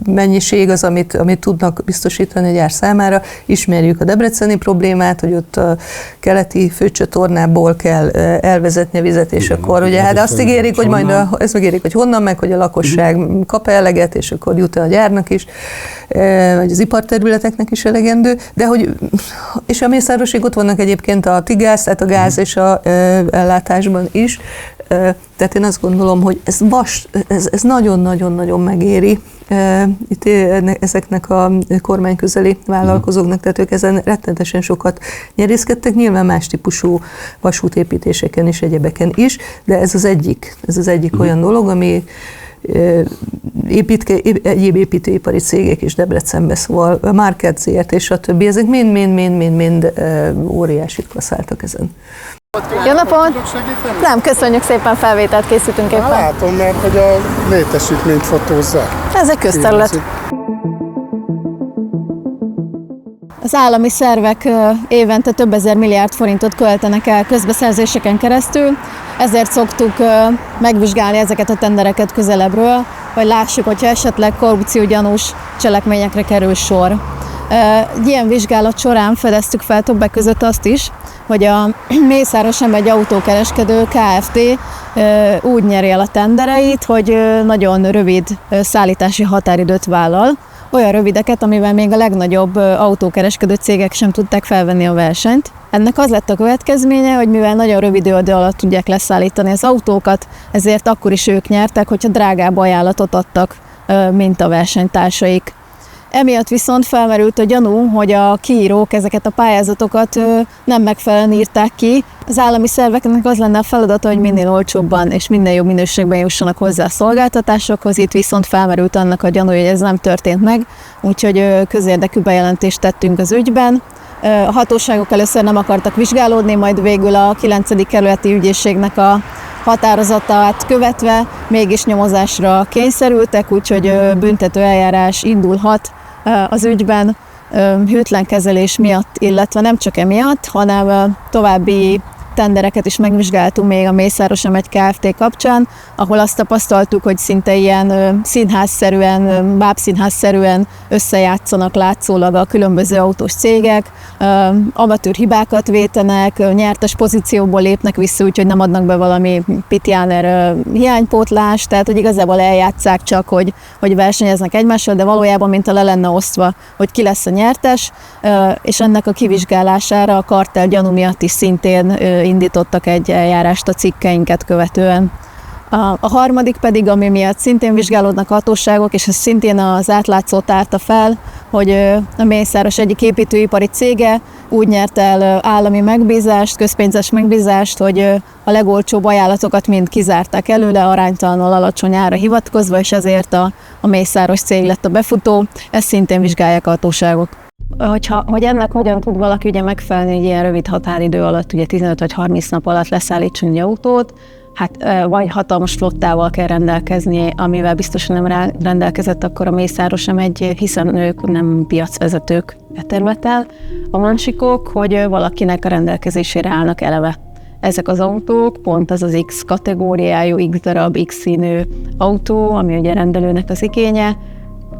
mennyiség az, amit tudnak biztosítani a gyár számára. Ismerjük a debreceni problémát, hogy ott a keleti főcsatornából kell elvezetni a vizet, és akkor ugye hát azt ígérik, hogy majd ezt megírik, hogy honnan meg, hogy a lakosság kap eleget, és akkor jut a gyárnak is, vagy az iparterületeknek is elegendő, de hogy, és a Mészárosig ott vannak egyébként a Tigász, tehát a gáz és a ellátásban is. Tehát én azt gondolom, hogy ez nagyon-nagyon-nagyon megéri itt ezeknek a kormányközeli vállalkozóknak, tehát ők ezen rettenetesen sokat nyerészkedtek, nyilván más típusú vasútépítéseken és egyebeken is, de ez az egyik olyan dolog, ami egyéb építőipari cégek is Debrecenbe, szóval a Market ZRT és a többi, ezek mind óriásit kaszáltak ezen. Jó napot! Nem, köszönjük szépen, felvételt készítünk éppen. Látom, mert hogy a létesítményt fotózzák. Ez egy közterület. Az állami szervek évente több ezer milliárd forintot költenek el közbeszerzéseken keresztül, ezért szoktuk megvizsgálni ezeket a tendereket közelebbről, hogy lássuk, hogyha esetleg korrupciógyanús cselekményekre kerül sor. Egy ilyen vizsgálat során fedeztük fel többek között azt is, hogy a Mészáros M1 autókereskedő Kft. Úgy nyeri el a tendereit, hogy nagyon rövid szállítási határidőt vállal, olyan rövideket, amivel még a legnagyobb autókereskedő cégek sem tudták felvenni a versenyt. Ennek az lett a következménye, hogy mivel nagyon rövid idő alatt tudják leszállítani az autókat, ezért akkor is ők nyertek, hogyha drágább ajánlatot adtak, mint a versenytársaik. Emiatt viszont felmerült a gyanú, hogy a kiírók ezeket a pályázatokat nem megfelelően írták ki. Az állami szerveknek az lenne a feladata, hogy minél olcsóbban és minél jobb minőségben jussanak hozzá a szolgáltatásokhoz. Itt viszont felmerült annak a gyanú, hogy ez nem történt meg, úgyhogy közérdekű bejelentést tettünk az ügyben. A hatóságok először nem akartak vizsgálódni, majd végül a 9. kerületi ügyészségnek a határozatát követve mégis nyomozásra kényszerültek, úgyhogy büntető eljárás indulhat az ügyben hűtlen kezelés miatt, illetve nem csak emiatt, hanem további tendereket is megvizsgáltunk még a Mészáros M1 Kft. Kapcsán, ahol azt tapasztaltuk, hogy szinte ilyen színházszerűen, bábszínházszerűen összejátszanak látszólag a különböző autós cégek, amatőr hibákat vétenek, nyertes pozícióból lépnek vissza, úgyhogy nem adnak be valami Pitjáner hiánypótlást, tehát hogy igazából eljátsszák csak, hogy versenyeznek egymással, de valójában mintha le lenne osztva, hogy ki lesz a nyertes, és ennek a kivizsgálására a kartell gyanú miatt is szintén indítottak egy eljárást a cikkeinket követően. A harmadik pedig, ami miatt szintén vizsgálódnak hatóságok, és ez szintén az átlátszó tárta fel, hogy a Mészáros egyik építőipari cége úgy nyert el állami megbízást, közpénzes megbízást, hogy a legolcsóbb ajánlatokat mind kizárták előle, aránytalanul alacsony ára hivatkozva, és ezért a Mészáros cég lett a befutó. Ezt szintén vizsgálják a hatóságok. Hogy ennek hogyan tud valaki ugye megfelelni egy ilyen rövid határidő alatt, ugye 15 vagy 30 nap alatt leszállítson egy autót, hát vagy hatalmas flottával kell rendelkezni, amivel biztosan nem rendelkezett akkor a Mészáros M1, hiszen ők nem piacvezetők e területen. A másikok, hogy valakinek a rendelkezésére állnak eleve. ezek az autók, pont az az X kategóriájú, X darab, X színű autó, ami ugye rendelőnek az igénye,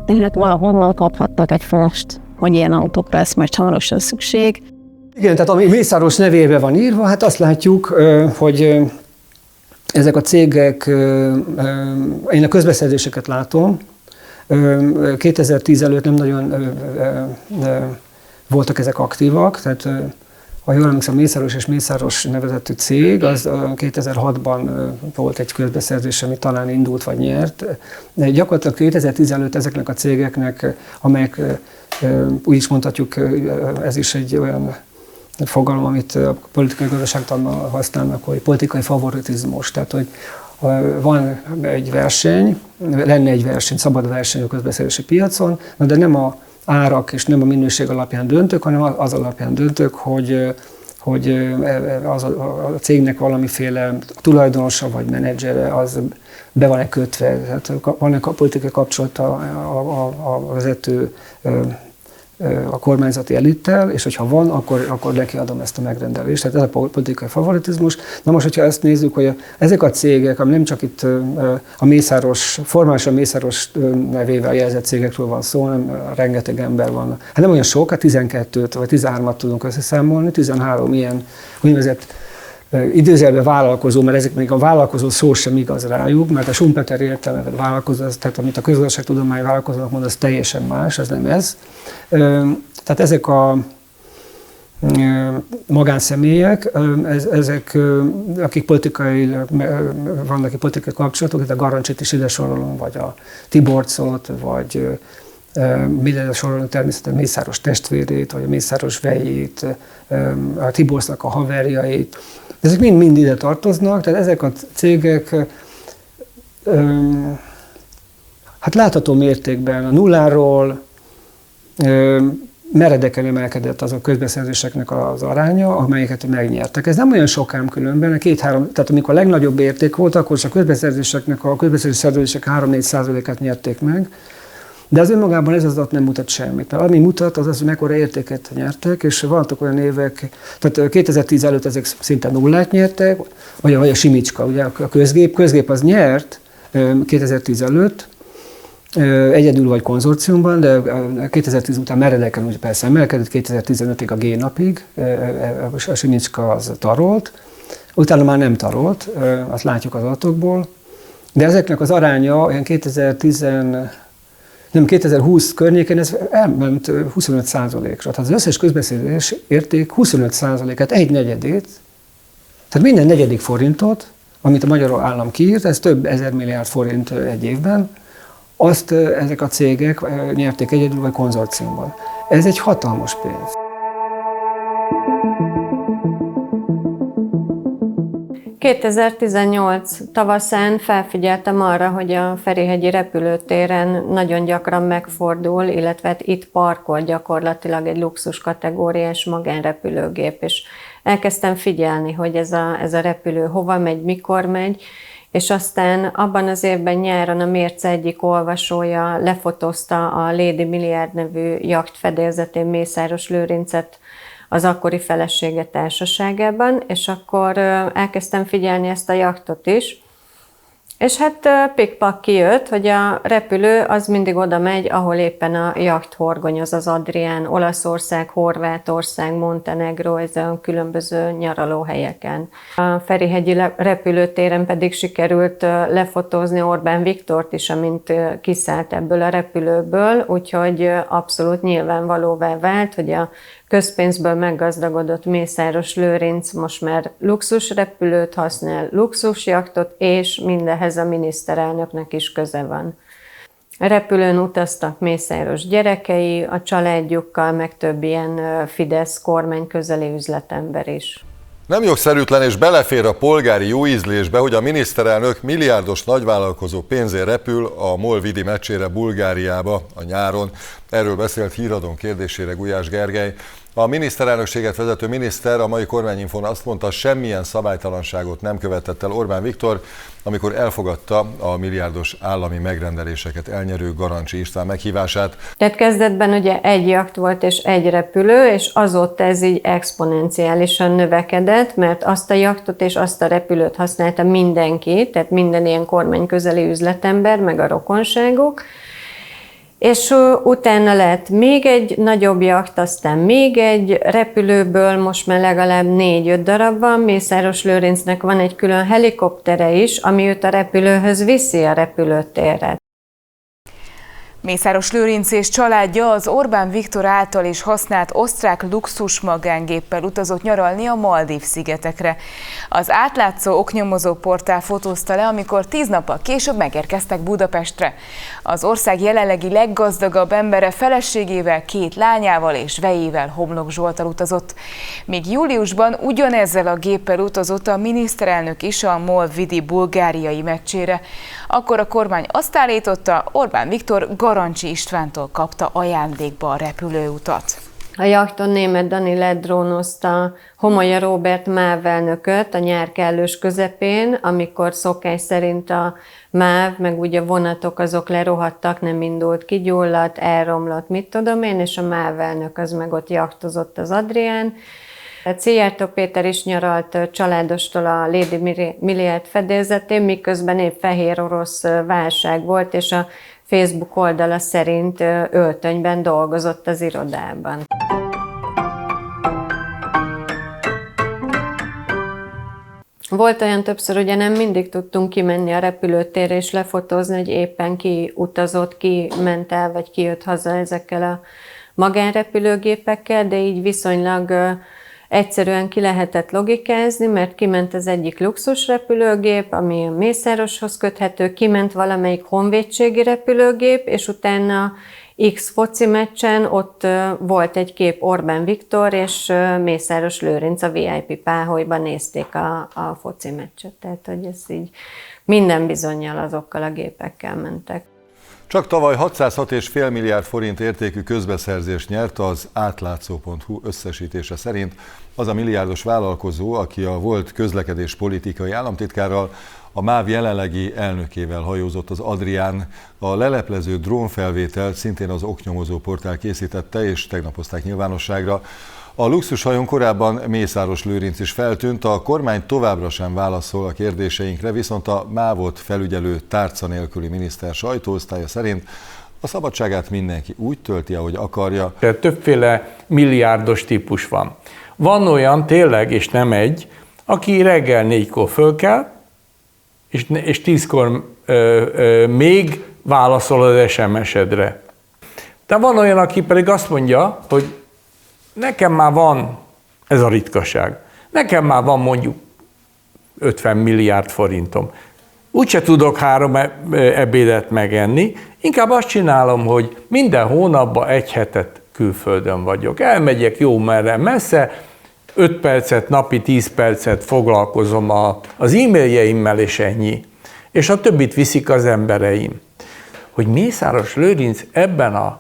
tehát valahonnan kaphattak egy flash-t, hogy ilyen autókra lesz majd hamarosan szükség. Igen, tehát ami Mészáros nevében van írva, hát azt látjuk, hogy ezek a cégek, én a közbeszerzéseket látom, 2010 előtt nem nagyon voltak ezek aktívak, tehát ha jól emlékszem, Mészáros és Mészáros nevezetű cég, az 2006-ban volt egy közbeszerzés, ami talán indult vagy nyert. De gyakorlatilag 2010 előtt ezeknek a cégeknek, amelyek úgy is mondhatjuk, ez is egy olyan fogalom, amit a politikai gazdaságtanban használnak, hogy politikai favoritizmus. Tehát, hogy van egy verseny, lenne egy verseny, szabad verseny a közbeszerzési piacon, de nem a árak és nem a minőség alapján döntök, hanem az alapján döntök, hogy az a cégnek valamiféle tulajdonosa vagy menedzsere az be van-e kötve, tehát van-e politikai kapcsolata a vezető a kormányzati elittel, és hogyha van, akkor neki adom ezt a megrendelést. Tehát ez a politikai favoritizmus. Na most, hogyha ezt nézzük, hogy ezek a cégek, ami nem csak itt a Mészáros, formálisan Mészáros nevével jelzett cégekről van szó, hanem rengeteg ember van. Hát nem olyan sok, hát 12-t vagy 13-at tudunk összeszámolni, 13 ilyen úgynevezett időzőjelben vállalkozó, mert ezek még a vállalkozó szó sem igaz rájuk, mert a Schumpeter értelmevet vállalkozó, tehát amit a közgazdaságtudományi vállalkozónak mond, az teljesen más, az nem ez. Tehát ezek a magánszemélyek, ezek, akik vannak politikai kapcsolatok, itt a Garancsit is ide sorolom, vagy a Tiborcot, vagy ide sorolom természetesen Mészáros testvérét, vagy a Mészáros vejét, a Tiborcnak a haverjait. Ezek mind ide tartoznak, tehát ezek a cégek hát látható mértékben a nulláról meredeken emelkedett az a közbeszerzéséseknek az aránya, amelyeket megnyertek. Ez nem olyan sok ám különben, tehát amikor a legnagyobb érték volt, akkor csak a közbeszerzési szerződések 3-4%-át nyerték meg, de az önmagában ez az adat nem mutat semmit. Mert ami mutat, az, hogy mekkora értéket nyertek, és vannak olyan évek, tehát 2010 előtt ezek szinte nullát nyertek, vagy a Simicska, ugye a közgép az nyert 2010 előtt, egyedül vagy konzorciumban, de 2010 után meredeken úgy persze emelkedett, 2015-ig a G-napig, a Simicska az tarolt, utána már nem tarolt, azt látjuk az adatokból, de ezeknek az aránya olyan 2020 környékén ez elment 25%-ra. Tehát az összes közbeszerzés érték 25%-át, egy negyedét, tehát minden negyedik forintot, amit a magyar állam kiírt, ez több ezer milliárd forint egy évben, azt ezek a cégek nyerték egyedül vagy konzorciumban. Ez egy hatalmas pénz. ...2018 tavaszán felfigyeltem arra, hogy a Ferihegyi repülőtéren nagyon gyakran megfordul, illetve itt parkol gyakorlatilag egy luxus kategóriás magánrepülőgép, és elkezdtem figyelni, hogy ez a repülő hova megy, mikor megy, és aztán abban az évben nyáron a Mérce egyik olvasója lefotózta a Lady Milliárd nevű jacht fedélzetén Mészáros Lőrincet az akkori felesége társaságában, és akkor elkezdtem figyelni ezt a jachtot is, és hát pikpak kijött, hogy a repülő az mindig oda megy, ahol éppen a jacht horgonyoz, az Adrián, Olaszország, Horvátország, Montenegro, ezen különböző nyaralóhelyeken. A Ferihegyi repülőtéren pedig sikerült lefotózni Orbán Viktort is, amint kiszállt ebből a repülőből, úgyhogy abszolút nyilvánvalóvá vált, hogy a közpénzből meggazdagodott Mészáros Lőrinc most már luxus repülőt használ, luxus jachtot, és mindehhez a miniszterelnöknek is köze van. A repülőn utaztak Mészáros gyerekei, a családjukkal, meg több ilyen Fidesz kormány közeli üzletember is. Nem jogszerűtlen és belefér a polgári jóízlésbe, hogy a miniszterelnök milliárdos nagyvállalkozó pénzért repül a MOL-Vidi meccsére Bulgáriába a nyáron. Erről beszélt Híradón kérdésére Gulyás Gergely. A miniszterelnökséget vezető miniszter a mai kormányinfón azt mondta, semmilyen szabálytalanságot nem követett el Orbán Viktor, amikor elfogadta a milliárdos állami megrendeléseket elnyerő Garancsi István meghívását. Tehát kezdetben ugye egy jakt volt és egy repülő, és azóta ez így exponenciálisan növekedett, mert azt a jaktot és azt a repülőt használta mindenki, tehát minden ilyen kormányközeli üzletember, meg a rokonságok. És utána lett még egy nagyobb jakt, aztán még egy repülőből, most már legalább 4-5 darab van. Mészáros Lőrincnek van egy külön helikoptere is, ami őt a repülőhöz viszi a repülőtérre. Mészáros Lőrinc és családja az Orbán Viktor által is használt osztrák luxus magángéppel utazott nyaralni a Maldív-szigetekre. Az átlátszó oknyomozó portál fotózta le, amikor 10 nappal később megérkeztek Budapestre. Az ország jelenlegi leggazdagabb embere feleségével, 2 lányával és vejével, Homlok Zsolttal utazott. Még júliusban ugyanezzel a géppel utazott a miniszterelnök is a MOL Vidi bulgáriai meccsére. Akkor a kormány azt állította, Orbán Viktor Garancsi Istvántól kapta ajándékba a repülőutat. A jachton Németh Dani ledrónozta Homolya Róbert MÁV elnököt a nyár kellős közepén, amikor szokás szerint a MÁV, meg ugye a vonatok azok lerohadtak, nem indult, kigyulladt, elromlott, mit tudom én, és a MÁV elnök az meg ott jachtozott az Adrián. Szijjártó Péter is nyaralt családostól a Lady Milliárd fedélzetén, miközben épp fehér orosz válság volt, és a Facebook oldala szerint öltönyben dolgozott az irodában. Volt olyan többször, ugye nem mindig tudtunk kimenni a repülőtérre és lefotózni, hogy éppen ki utazott, ki ment el, vagy ki jött haza ezekkel a magánrepülőgépekkel, de így viszonylag egyszerűen ki lehetett logikázni, mert kiment az egyik luxusrepülőgép, ami a Mészároshoz köthető, kiment valamelyik honvédségi repülőgép, és utána X foci meccsen ott volt egy kép Orbán Viktor és Mészáros Lőrinc a VIP páholyban nézték a foci meccset. Tehát, hogy ez így minden bizonnyal azokkal a gépekkel mentek. Csak tavaly 606,5 milliárd forint értékű közbeszerzést nyert az átlátszó.hu összesítése szerint az a milliárdos vállalkozó, aki a volt közlekedéspolitikai államtitkárral, a MÁV jelenlegi elnökével hajózott az Adrián. A leleplező drónfelvételt szintén az oknyomozó portál készítette, és tegnap hozták nyilvánosságra. A luxushajón korábban Mészáros Lőrinc is feltűnt, a kormány továbbra sem válaszol a kérdéseinkre, viszont a MÁV-ot felügyelő tárca nélküli miniszter sajtóosztálya szerint a szabadságát mindenki úgy tölti, ahogy akarja. Többféle milliárdos típus van. Van olyan tényleg, és nem egy, aki reggel 4-kor fölkel, és 10-kor még válaszol az SMS-edre. De van olyan, aki pedig azt mondja, hogy nekem már van, ez a ritkaság, nekem már van mondjuk 50 milliárd forintom. Úgyse tudok 3 ebédet megenni, inkább azt csinálom, hogy minden hónapban 1 hetet külföldön vagyok. Elmegyek jó merre messze, 5 percet, napi 10 percet foglalkozom az e-mailjeimmel, és ennyi. És a többit viszik az embereim. Hogy Mészáros Lőrinc ebben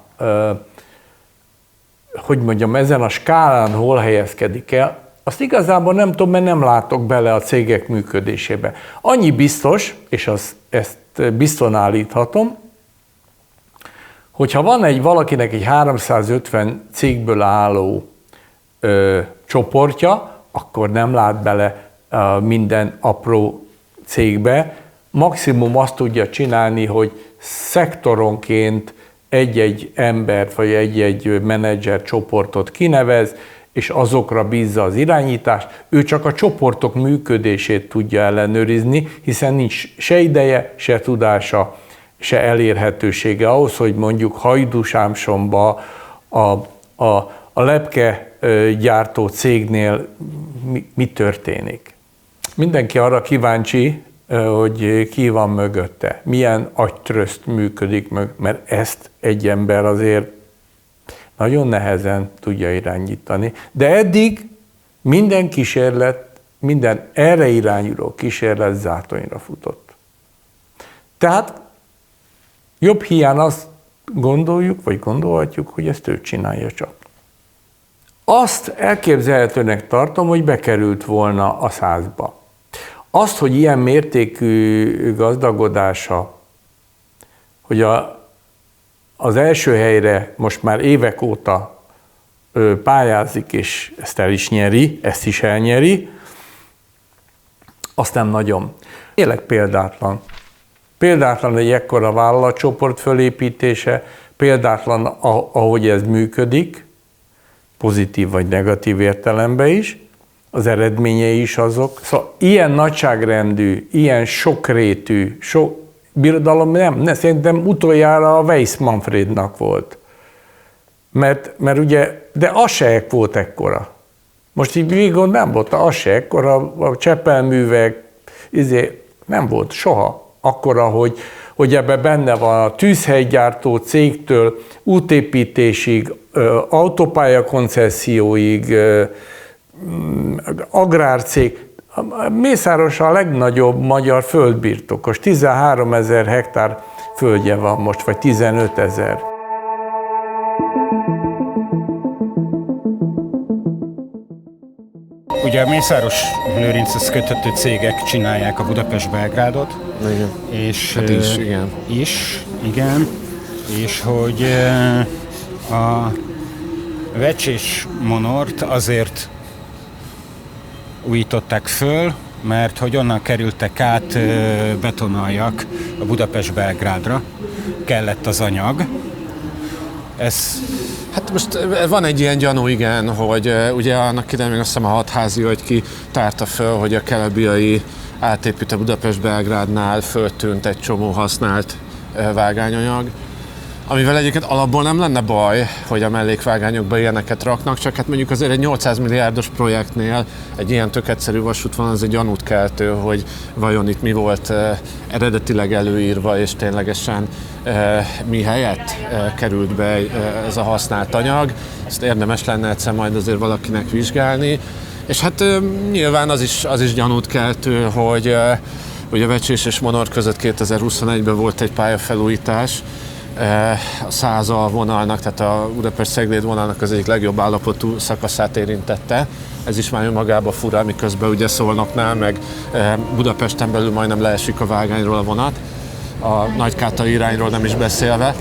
ezen a skálán hol helyezkedik el, azt igazából nem tudom, mert nem látok bele a cégek működésébe. Annyi biztos, és ezt biztosan állíthatom, hogyha van valakinek egy 350 cégből álló csoportja, akkor nem lát bele minden apró cégbe. Maximum azt tudja csinálni, hogy szektoronként egy-egy embert, vagy egy-egy menedzser csoportot kinevez, és azokra bízza az irányítást. Ő csak a csoportok működését tudja ellenőrizni, hiszen nincs se ideje, se tudása, se elérhetősége ahhoz, hogy mondjuk Hajdúsámsonba a lepke gyártó cégnél mi történik. Mindenki arra kíváncsi, hogy ki van mögötte, milyen agytröszt működik, mert ezt egy ember azért nagyon nehezen tudja irányítani. De eddig minden kísérlet, minden erre irányuló kísérlet zátonyra futott. Tehát jobb hiány azt gondoljuk, vagy gondolhatjuk, hogy ezt ő csinálja csak. Azt elképzelhetőnek tartom, hogy bekerült volna a 100-ba. Azt, hogy ilyen mértékű gazdagodása, hogy az első helyre most már évek óta pályázik, és ezt el is nyeri, ezt is elnyeri, azt nem nagyon. Tényleg példátlan. Példátlan egy ekkora vállalatcsoport fölépítése, példátlan, ahogy ez működik, pozitív vagy negatív értelemben is, az eredményei is azok. Szóval ilyen nagyságrendű, ilyen sokrétű, sok birodalom nem, szerintem utoljára a Weiss Manfrednak volt. Mert ugye, de az se volt ekkora. Most így végig nem volt, az se ekkora, a Csepel-művek, nem volt soha akkora, hogy ebben benne van a tűzhelygyártó cégtől, útépítésig, autópályakoncesszióig, agrárcég. Mészáros a legnagyobb magyar földbirtokos, 13 000 hektár földje van most, vagy 15 000. Ugye a Mészáros Lőrinchez köthető cégek csinálják a Budapest-Belgrádot. Igen. És, hát is, igen. Igen. És hogy a Vecsés Monort azért újították föl, mert hogy onnan kerültek át betonaljak a Budapest-Belgrádra. Kellett az anyag. Hát most van egy ilyen gyanú, igen, hogy ugye annak idején még azt hiszem a Hatházi, hogy ki tárta föl, hogy a Kelebiai átépít Budapest-Belgrádnál föltűnt egy csomó használt vágányanyag, amivel egyébként alapból nem lenne baj, hogy a mellékvágányokba ilyeneket raknak, csak hát mondjuk azért egy 800 milliárdos projektnél egy ilyen tök egyszerű vasút van, az egy gyanút keltő, hogy vajon itt mi volt eredetileg előírva, és ténylegesen mi helyett került be ez a használt anyag. Ezt érdemes lenne egyszer majd azért valakinek vizsgálni. És hát nyilván az is gyanút keltő, hogy a Vecsés és Monor között 2021-ben volt egy pályafelújítás, a 100 vonalnak, tehát a Budapest-Cegléd vonalnak az egyik legjobb állapotú szakaszát érintette. Ez is már önmagában fura, miközben ugye Szolnoknál, meg Budapesten belül majdnem leesik a vágányról a vonat, a Nagykátai irányról nem is beszélve.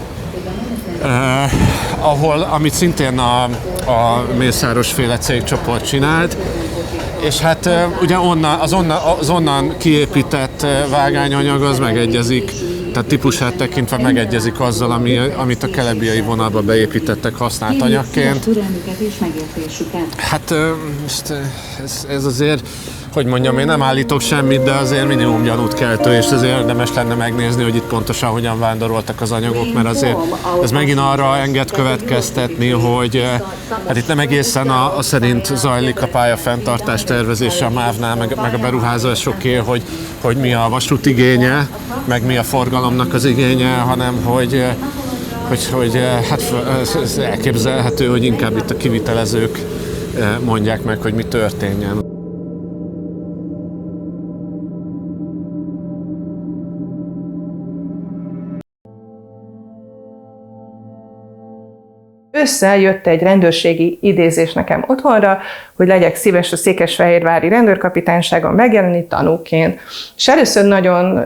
Amit szintén a Mészáros féle cégcsoport csinált, és hát ugye az onnan kiépített vágányanyag az megegyezik, tehát típusát tekintve megegyezik azzal, amit a kelebiai vonalba beépítettek használt anyagként. Hát ez azért, hogy mondjam, én nem állítok semmit, de azért minimum gyanút keltő, és azért érdemes lenne megnézni, hogy itt pontosan hogyan vándoroltak az anyagok, mert azért ez megint arra enged következtetni, hogy hát itt nem egészen a szerint zajlik a pálya-fenntartás tervezése a MÁV-nál, meg a beruházásoké, hogy mi a vasút igénye, meg mi a forgalomnak az igénye, hanem hogy hát ez elképzelhető, hogy inkább itt a kivitelezők mondják meg, hogy mi történjen. Ősszel jött egy rendőrségi idézés nekem otthonra, hogy legyek szíves a székesfehérvári rendőrkapitányságon megjelenni tanúként. És először nagyon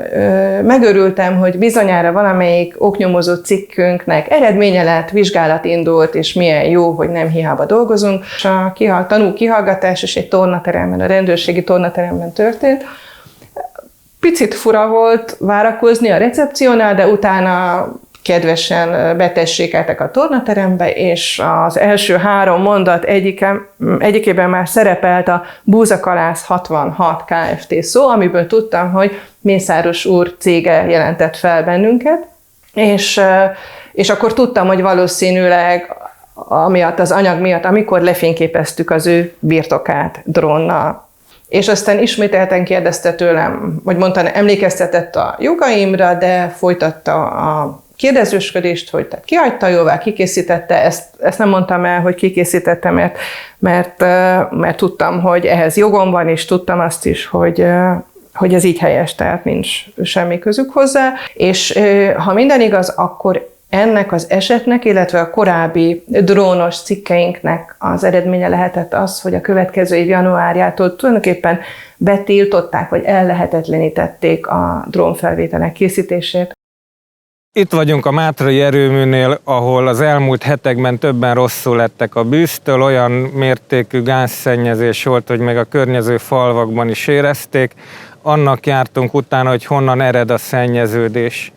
megörültem, hogy bizonyára valamelyik oknyomozó cikkünknek eredménye lett, vizsgálat indult, és milyen jó, hogy nem hiába dolgozunk. És a tanú kihallgatás is egy tornateremben, a rendőrségi tornateremben történt. Picit fura volt várakozni a recepciónál, de utána kedvesen betessékeltek a tornaterembe, és az első 3 mondat egyikében már szerepelt a Búzakalász 66 Kft. Szó, amiből tudtam, hogy Mészáros úr cége jelentett fel bennünket, és akkor tudtam, hogy valószínűleg amiatt az anyag miatt, amikor lefényképeztük az ő birtokát drónnal. És aztán ismételten kérdezte tőlem, vagy mondta, emlékeztetett a jogaimra, de folytatta a kérdezősködést, hogy ki hagyta jóvá, ki készítette, ezt nem mondtam el, hogy ki készítette, mert tudtam, hogy ehhez jogom van, és tudtam azt is, hogy ez így helyes, tehát nincs semmi közük hozzá. És ha minden igaz, akkor Ennek az esetnek, illetve a korábbi drónos cikkeinknek az eredménye lehetett az, hogy a következő év januárjától tulajdonképpen betiltották, vagy ellehetetlenítették a drónfelvételek készítését. Itt vagyunk a Mátrai erőműnél, ahol az elmúlt hetekben többen rosszul lettek a bűztől, olyan mértékű gázszennyezés volt, hogy még a környező falvakban is érezték. Annak jártunk utána, hogy honnan ered a szennyeződés.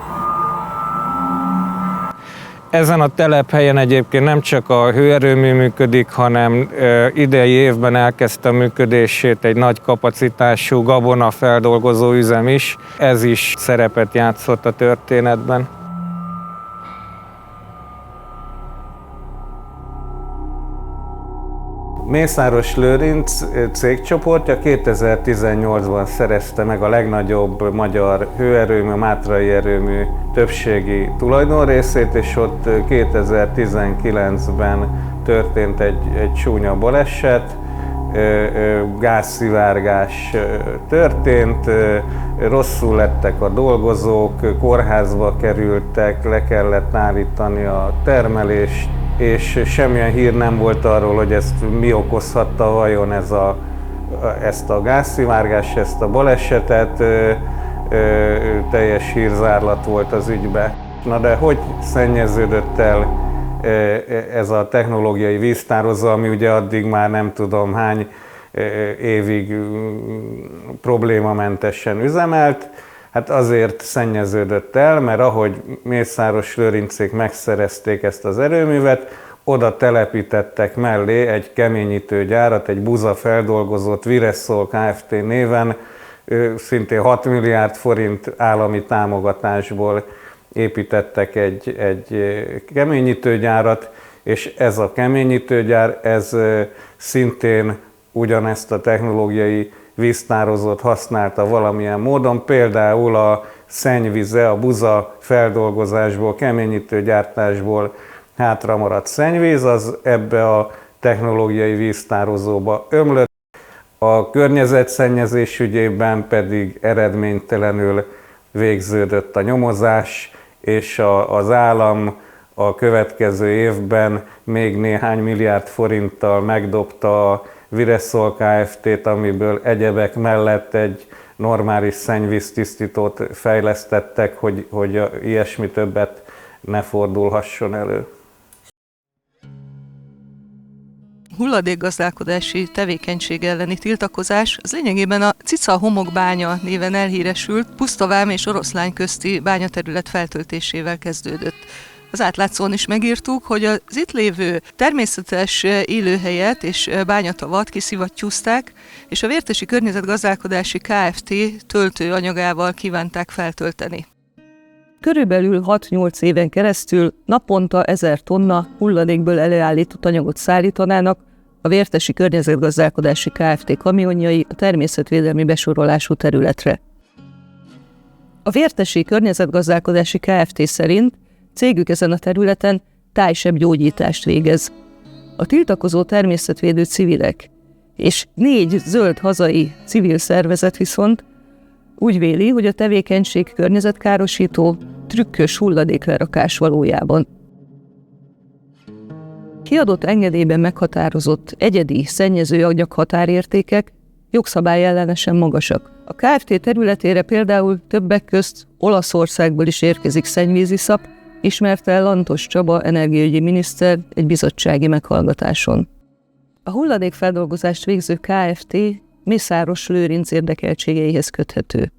Ezen a telephelyen egyébként nem csak a hőerőmű működik, hanem idei évben elkezdte a működését egy nagy kapacitású gabonafeldolgozó üzem is. Ez is szerepet játszott a történetben. Mészáros Lőrinc cégcsoportja 2018-ban szerezte meg a legnagyobb magyar hőerőmű, Mátrai erőmű többségi tulajdonrészét, és ott 2019-ben történt egy csúnya baleset, gázszivárgás történt, rosszul lettek a dolgozók, kórházba kerültek, le kellett állítani a termelést, és semmilyen hír nem volt arról, hogy ezt mi okozhatta vajon ezt a gázszivárgást, ezt a balesetet, teljes hírzárlat volt az ügybe. Na de hogy szennyeződött el ez a technológiai víztározó, ami ugye addig már nem tudom hány évig problémamentesen üzemelt? Hát azért szennyeződött el, mert ahogy Mészáros Lőrincék megszerezték ezt az erőművet, oda telepítettek mellé egy keményítőgyárat, egy buzafeldolgozót Viressol Kft. Néven, szintén 6 milliárd forint állami támogatásból építettek egy keményítőgyárat, és ez a keményítőgyár, ez szintén ugyanezt a technológiai víztározót használta valamilyen módon, például a szennyvize, a buza feldolgozásból, keményítőgyártásból hátramaradt szennyvíz, az ebbe a technológiai víztározóba ömlött. A környezetszennyezés ügyében pedig eredménytelenül végződött a nyomozás, és az állam a következő évben még néhány milliárd forinttal megdobta a Viressol Kft-t, amiből egyebek mellett egy normális szennyvíztisztítót fejlesztettek, hogy ilyesmi többet ne fordulhasson elő. Hulladékgazdálkodási tevékenység elleni tiltakozás az lényegében a Cica homokbánya néven elhíresült Pusztavám és Oroszlány közti bányaterület feltöltésével kezdődött. Az átlátszón is megírtuk, hogy az itt lévő természetes élőhelyet és bányatavat kiszivattyúzták, és a Vértesi Környezetgazdálkodási Kft. Töltőanyagával kívánták feltölteni. Körülbelül 6-8 éven keresztül naponta 1000 tonna hulladékből előállított anyagot szállítanának a Vértesi Környezetgazdálkodási Kft. Kamionjai a természetvédelmi besorolású területre. A Vértesi Környezetgazdálkodási Kft. Szerint cégük ezen a területen tájsebgyógyítást végez. A tiltakozó természetvédő civilek és 4 zöld hazai civil szervezet viszont úgy véli, hogy a tevékenység környezetkárosító, trükkös hulladéklerakás valójában. Kiadott engedélyben meghatározott egyedi szennyezőanyag határértékek jogszabályellenesen magasak. A Kft. Területére például többek közt Olaszországból is érkezik szennyvíziszap, ismerte el Lantos Csaba energiaügyi miniszter egy bizottsági meghallgatáson. A hulladékfeldolgozást végző Kft. Mészáros Lőrinc érdekeltségeihez köthető.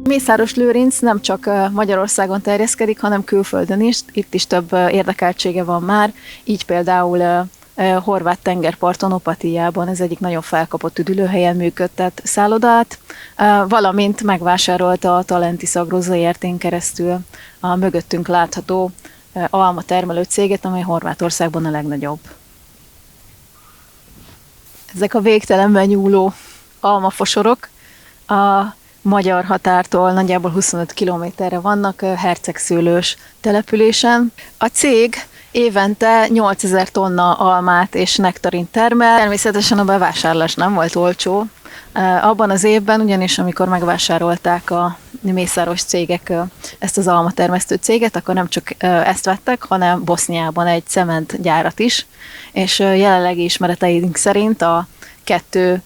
Mészáros Lőrinc nem csak Magyarországon terjeszkedik, hanem külföldön is. Itt is több érdekeltsége van már, így például horvát tengerparton, Opatijában, ez egyik nagyon felkapott üdülőhelyen működtet szállodát, valamint megvásárolta a Talentis Agro Zrt-n keresztül a mögöttünk látható alma termelő céget, amely Horvátországban a legnagyobb. Ezek a végtelenben nyúló almafosorok a magyar határtól nagyjából 25 kilométerre vannak, hercegszőlős településen. A cég évente 8000 tonna almát és nektarint termel. Természetesen a bevásárlás nem volt olcsó. Abban az évben ugyanis, amikor megvásárolták a mészáros cégek ezt az almatermesztő céget, akkor nem csak ezt vettek, hanem Boszniában egy cementgyárat is, és jelenlegi ismereteink szerint a kettő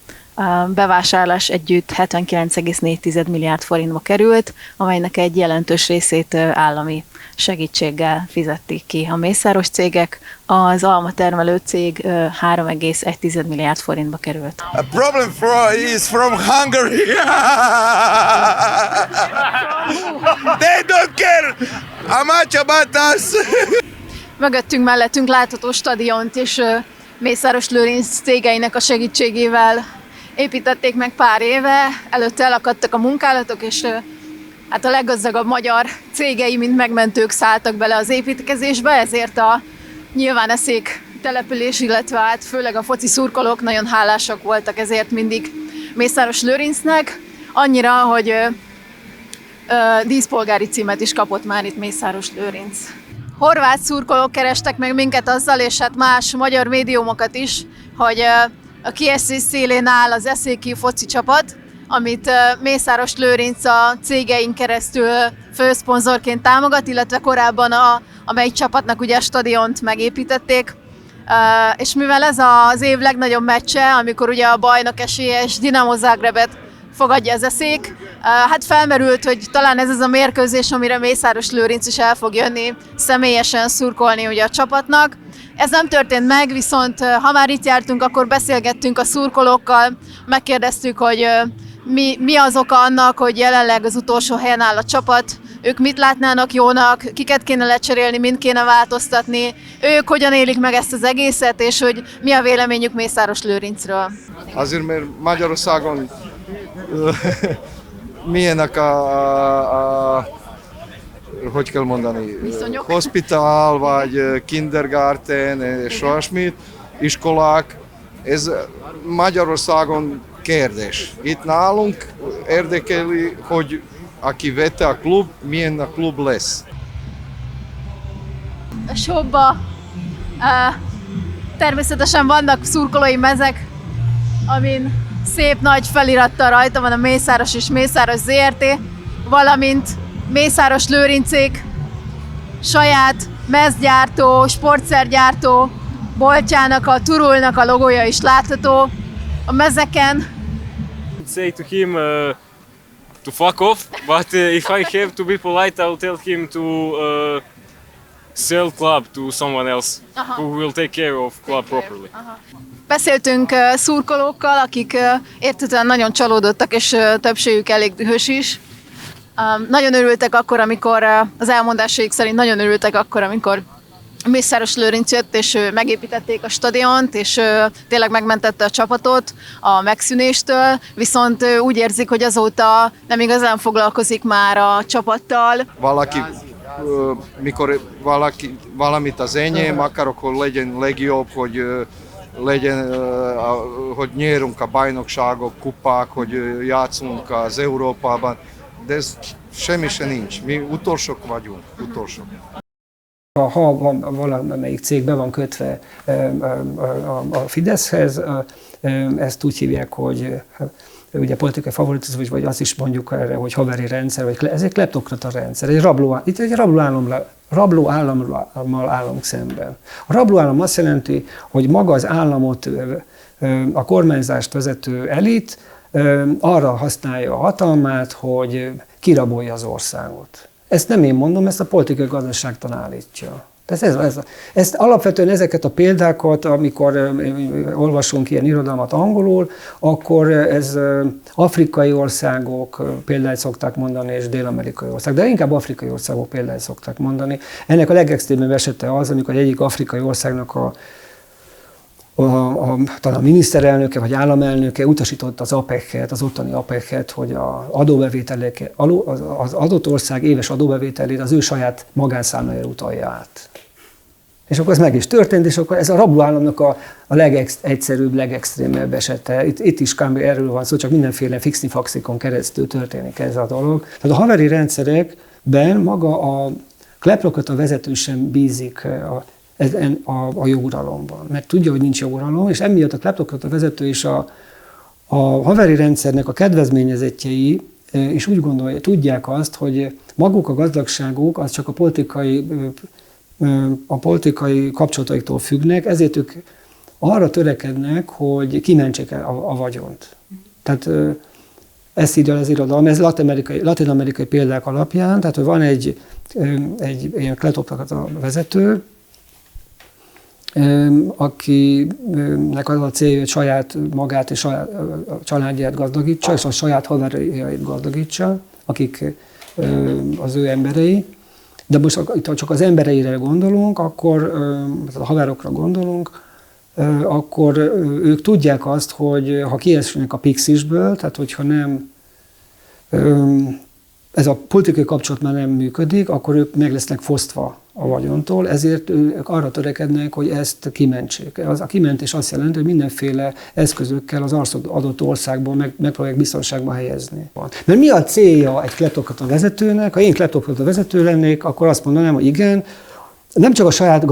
bevásárlás együtt 79,4 milliárd forintba került, amelynek egy jelentős részét állami segítséggel fizették ki a mészáros cégek. Az almatermelő cég 3,1 milliárd forintba került. A problem is from Hungary. They don't care how much about us. Mögöttünk, mellettünk látható stadiont, és Mészáros Lőrinc cégeinek a segítségével építették meg pár éve, előtte elakadtak a munkálatok, és hát a leggazdagabb magyar cégei, mint megmentők szálltak bele az építkezésbe, ezért a nyilváneszék település, illetve hát főleg a foci szurkolók nagyon hálásak voltak ezért mindig Mészáros Lőrincnek, annyira, hogy díszpolgári címet is kapott már itt Mészáros Lőrinc. Horvát szurkolók kerestek meg minket azzal, és hát más magyar médiumokat is, hogy a kiesés szélén áll az eszéki foci csapat, amit Mészáros Lőrinc a cégein keresztül főszponzorként támogat, illetve korábban amelyik csapatnak ugye a stadiont megépítették. És mivel ez az év legnagyobb meccse, amikor ugye a bajnok esélyes Dinamo Zagrebet fogadja az eszék, hát felmerült, hogy talán ez az a mérkőzés, amire Mészáros Lőrinc is el fog jönni személyesen szurkolni ugye a csapatnak. Ez nem történt meg, viszont ha már itt jártunk, akkor beszélgettünk a szurkolókkal, megkérdeztük, hogy mi az oka annak, hogy jelenleg az utolsó helyen áll a csapat, ők mit látnának jónak, kiket kéne lecserélni, mind kéne változtatni, ők hogyan élik meg ezt az egészet, és hogy mi a véleményük Mészáros Lőrincről. Azért, mert Magyarországon milyenek a hogy kell mondani, viszonyok? Hospital vagy kindergarten és olyasmit, iskolák, ez Magyarországon kérdés. Itt nálunk érdekeli, hogy aki vette a klub, milyen a klub lesz. A showba természetesen vannak szurkolói mezek, amin szép nagy felirattal rajta van a Mészáros és Mészáros ZRT, valamint Mészáros Lőrincék saját mezgyártó, sportszergyártó boltjának, a Turulnak a logója is látható a mezeken. Say to him to fuck off, but if I have to be polite, I'll tell him to sell club to someone else who will take care of club properly. Beszéltünk szurkolókkal, akik értetően nagyon csalódottak, és többségük elég dühös is. Nagyon örültek akkor, amikor, az elmondásaik szerint nagyon örültek akkor, amikor Mészáros Lőrinc jött, és megépítették a stadiont, és tényleg megmentette a csapatot a megszűnéstől, viszont úgy érzik, hogy azóta nem igazán foglalkozik már a csapattal. Valaki, mikor valamit az enyém, akarok, hogy legyen legjobb, hogy legyen, hogy nyerünk a bajnokságok, kupák, hogy játszunk az Európában, de ez semmi se nincs. Mi utolsók vagyunk, utolsók. Ha valamelyik cég be van kötve a Fideszhez, ezt úgy hívják, hogy ugye politikai favoritizmus, vagy azt is mondjuk erre, hogy haveri rendszer, vagy ez egy kleptokrata rendszer, itt egy rabló állammal állunk szemben. A rabló állam azt jelenti, hogy maga az államot, a kormányzást vezető elit arra használja a hatalmát, hogy kirabolja az országot. Ezt nem én mondom, ezt a politikai gazdaságtan állítja. Ezt alapvetően ezeket a példákat, amikor olvasunk ilyen irodalmat angolul, akkor ez afrikai országok példáit szokták mondani, és dél-amerikai országok, de inkább afrikai országok példáit szokták mondani. Ennek a legextrémebb esete az, amikor egyik afrikai országnak talán a miniszterelnöke vagy államelnöke utasította az APEC-et, az ottani APEC-et, hogy az adott ország éves adóbevételét az ő saját magánszámlájára utalja át. És akkor ez meg is történt, és akkor ez a rablóállamnak a legegyszerűbb, legextrémebb esete. Itt is kb. Erről van szó, csak mindenféle fixni-faxikon keresztül történik ez a dolog. Tehát a haveri rendszerekben maga a kleptokrata vezető sem bízik a joguralomban, mert tudja, hogy nincs joguralom, és emiatt a kleptokrata vezető is A haveri rendszernek a kedvezményezettjei is úgy gondolják, tudják azt, hogy maguk a gazdagságuk az csak a politikai kapcsolataiktól függnek, ezért ők arra törekednek, hogy kimentsék a vagyont. Tehát ezt írja az irodalom, ez latin-amerikai példák alapján, tehát hogy van egy ilyen kleptokrata vezető, akinek az a célja, hogy saját magát és a családját gazdagítsa, és a saját haverjait gazdagítsa, akik az ő emberei. De most itt csak az embereire gondolunk, akkor a haverokra gondolunk, akkor ők tudják azt, hogy ha kiesnek a pixisből, tehát hogyha nem ez a politikai kapcsolat már nem működik, akkor ők meg lesznek fosztva a vagyontól, ezért ők arra törekednek, hogy ezt kimentsék. A kimentés azt jelenti, hogy mindenféle eszközökkel az adott országban megpróbálják biztonságba helyezni. Mert mi a célja egy kleptokrata vezetőnek? Ha én kleptokrata vezető lennék, akkor azt mondanám, hogy igen, nem csak a saját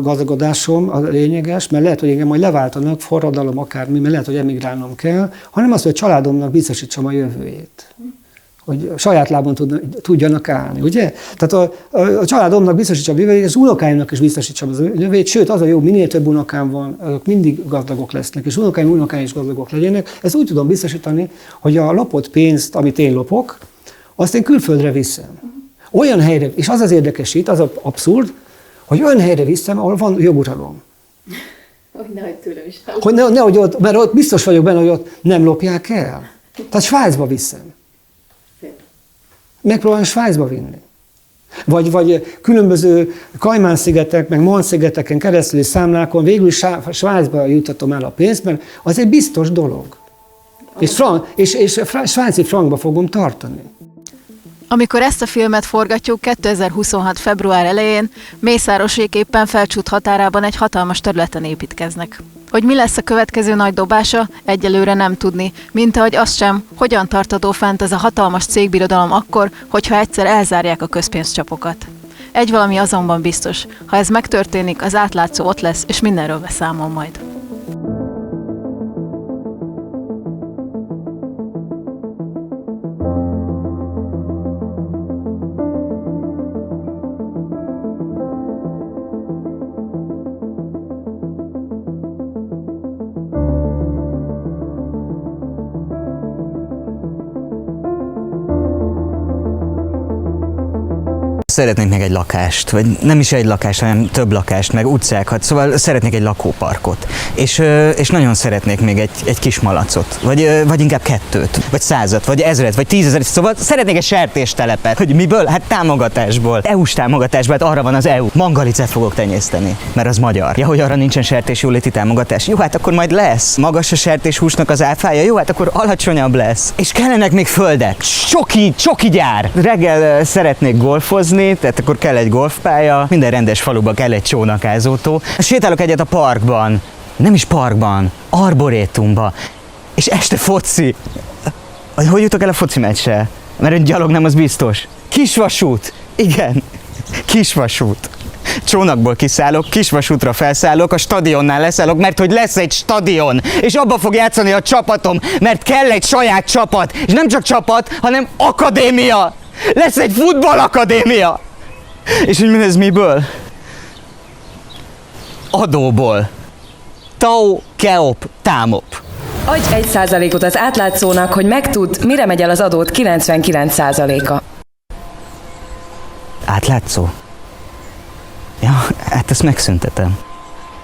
gazdagodásom a lényeges, mert lehet, hogy engem majd leváltanak, forradalom akármi, mert lehet, hogy emigrálnom kell, hanem az, hogy a családomnak biztosítsam a jövőjét. Hogy saját lábon tudjanak állni, ugye? Tehát a családomnak biztosítsam a jövőjét, és az unokáimnak is biztosítsam az jövőjét, sőt, az a jó, minél több unokám van, azok mindig gazdagok lesznek, és unokáim is gazdagok legyenek. Ezt úgy tudom biztosítani, hogy a lopott pénzt, amit én lopok, azt én külföldre viszem. Olyan helyre, és az érdekes itt, az abszurd, hogy olyan helyre viszem, ahol van joguralom. Hogy nehogy tőlem is. Hogy nehogy ott, mert ott biztos vagyok benne, hogy ott nem lopják el. Tehát Svájcba viszem. Megpróbálom Svájcba vinni. Vagy különböző Kajmán-szigetek, meg Man-szigeteken keresztüli számlákon végül Svájcba juttatom el a pénzt, mert az egy biztos dolog. És svájci frankba fogom tartani. Amikor ezt a filmet forgatjuk 2026. február elején, Mészárosék éppen Felcsút határában egy hatalmas területen építkeznek. Hogy mi lesz a következő nagy dobása, egyelőre nem tudni, mint ahogy azt sem, hogyan tartható fent ez a hatalmas cégbirodalom akkor, hogyha egyszer elzárják a közpénzcsapokat. Egy valami azonban biztos, ha ez megtörténik, az átlátszó ott lesz, és mindenről beszámol majd. Szeretnék meg egy lakást, vagy nem is egy lakást, hanem több lakást, meg utcákat, szóval szeretnék egy lakóparkot. És nagyon szeretnék még egy kis malacot, vagy inkább 2, vagy 100, vagy 1000, vagy 10 000, szóval szeretnék egy sertéstelepet. Hogy miből? Hát támogatásból. EU-s támogatásból, hát arra van az EU. Mangalicát fogok tenyészteni, mert az magyar. Ja, hogy arra nincsen sertésjóléti támogatás. Jó, hát akkor majd lesz. Magas a sertéshúsnak az áfája, jó, hát akkor alacsonyabb lesz. És kellenek még földek. Csoki gyár. Reggel szeretnék golfozni, tehát akkor kell egy golfpálya, minden rendes faluban kell egy csónakázótó. Sétálok egyet a parkban, nem is parkban, arborétumba, és este foci. Hogy jutok el a foci meccsre? Mert gyalog nem, az biztos. Kisvasút, igen, kisvasút. Csónakból kiszállok, kisvasútra felszállok, a stadionnál leszállok, mert hogy lesz egy stadion, és abba fog játszani a csapatom, mert kell egy saját csapat, és nem csak csapat, hanem akadémia. Lesz egy futballakadémia! És hogy ez miből? Adóból. Tau, keop, támop. Adj 1%-ot az átlátszónak, hogy megtudd, mire megy el az adót 99%-a. Átlátszó? Ja, hát ezt megszüntetem.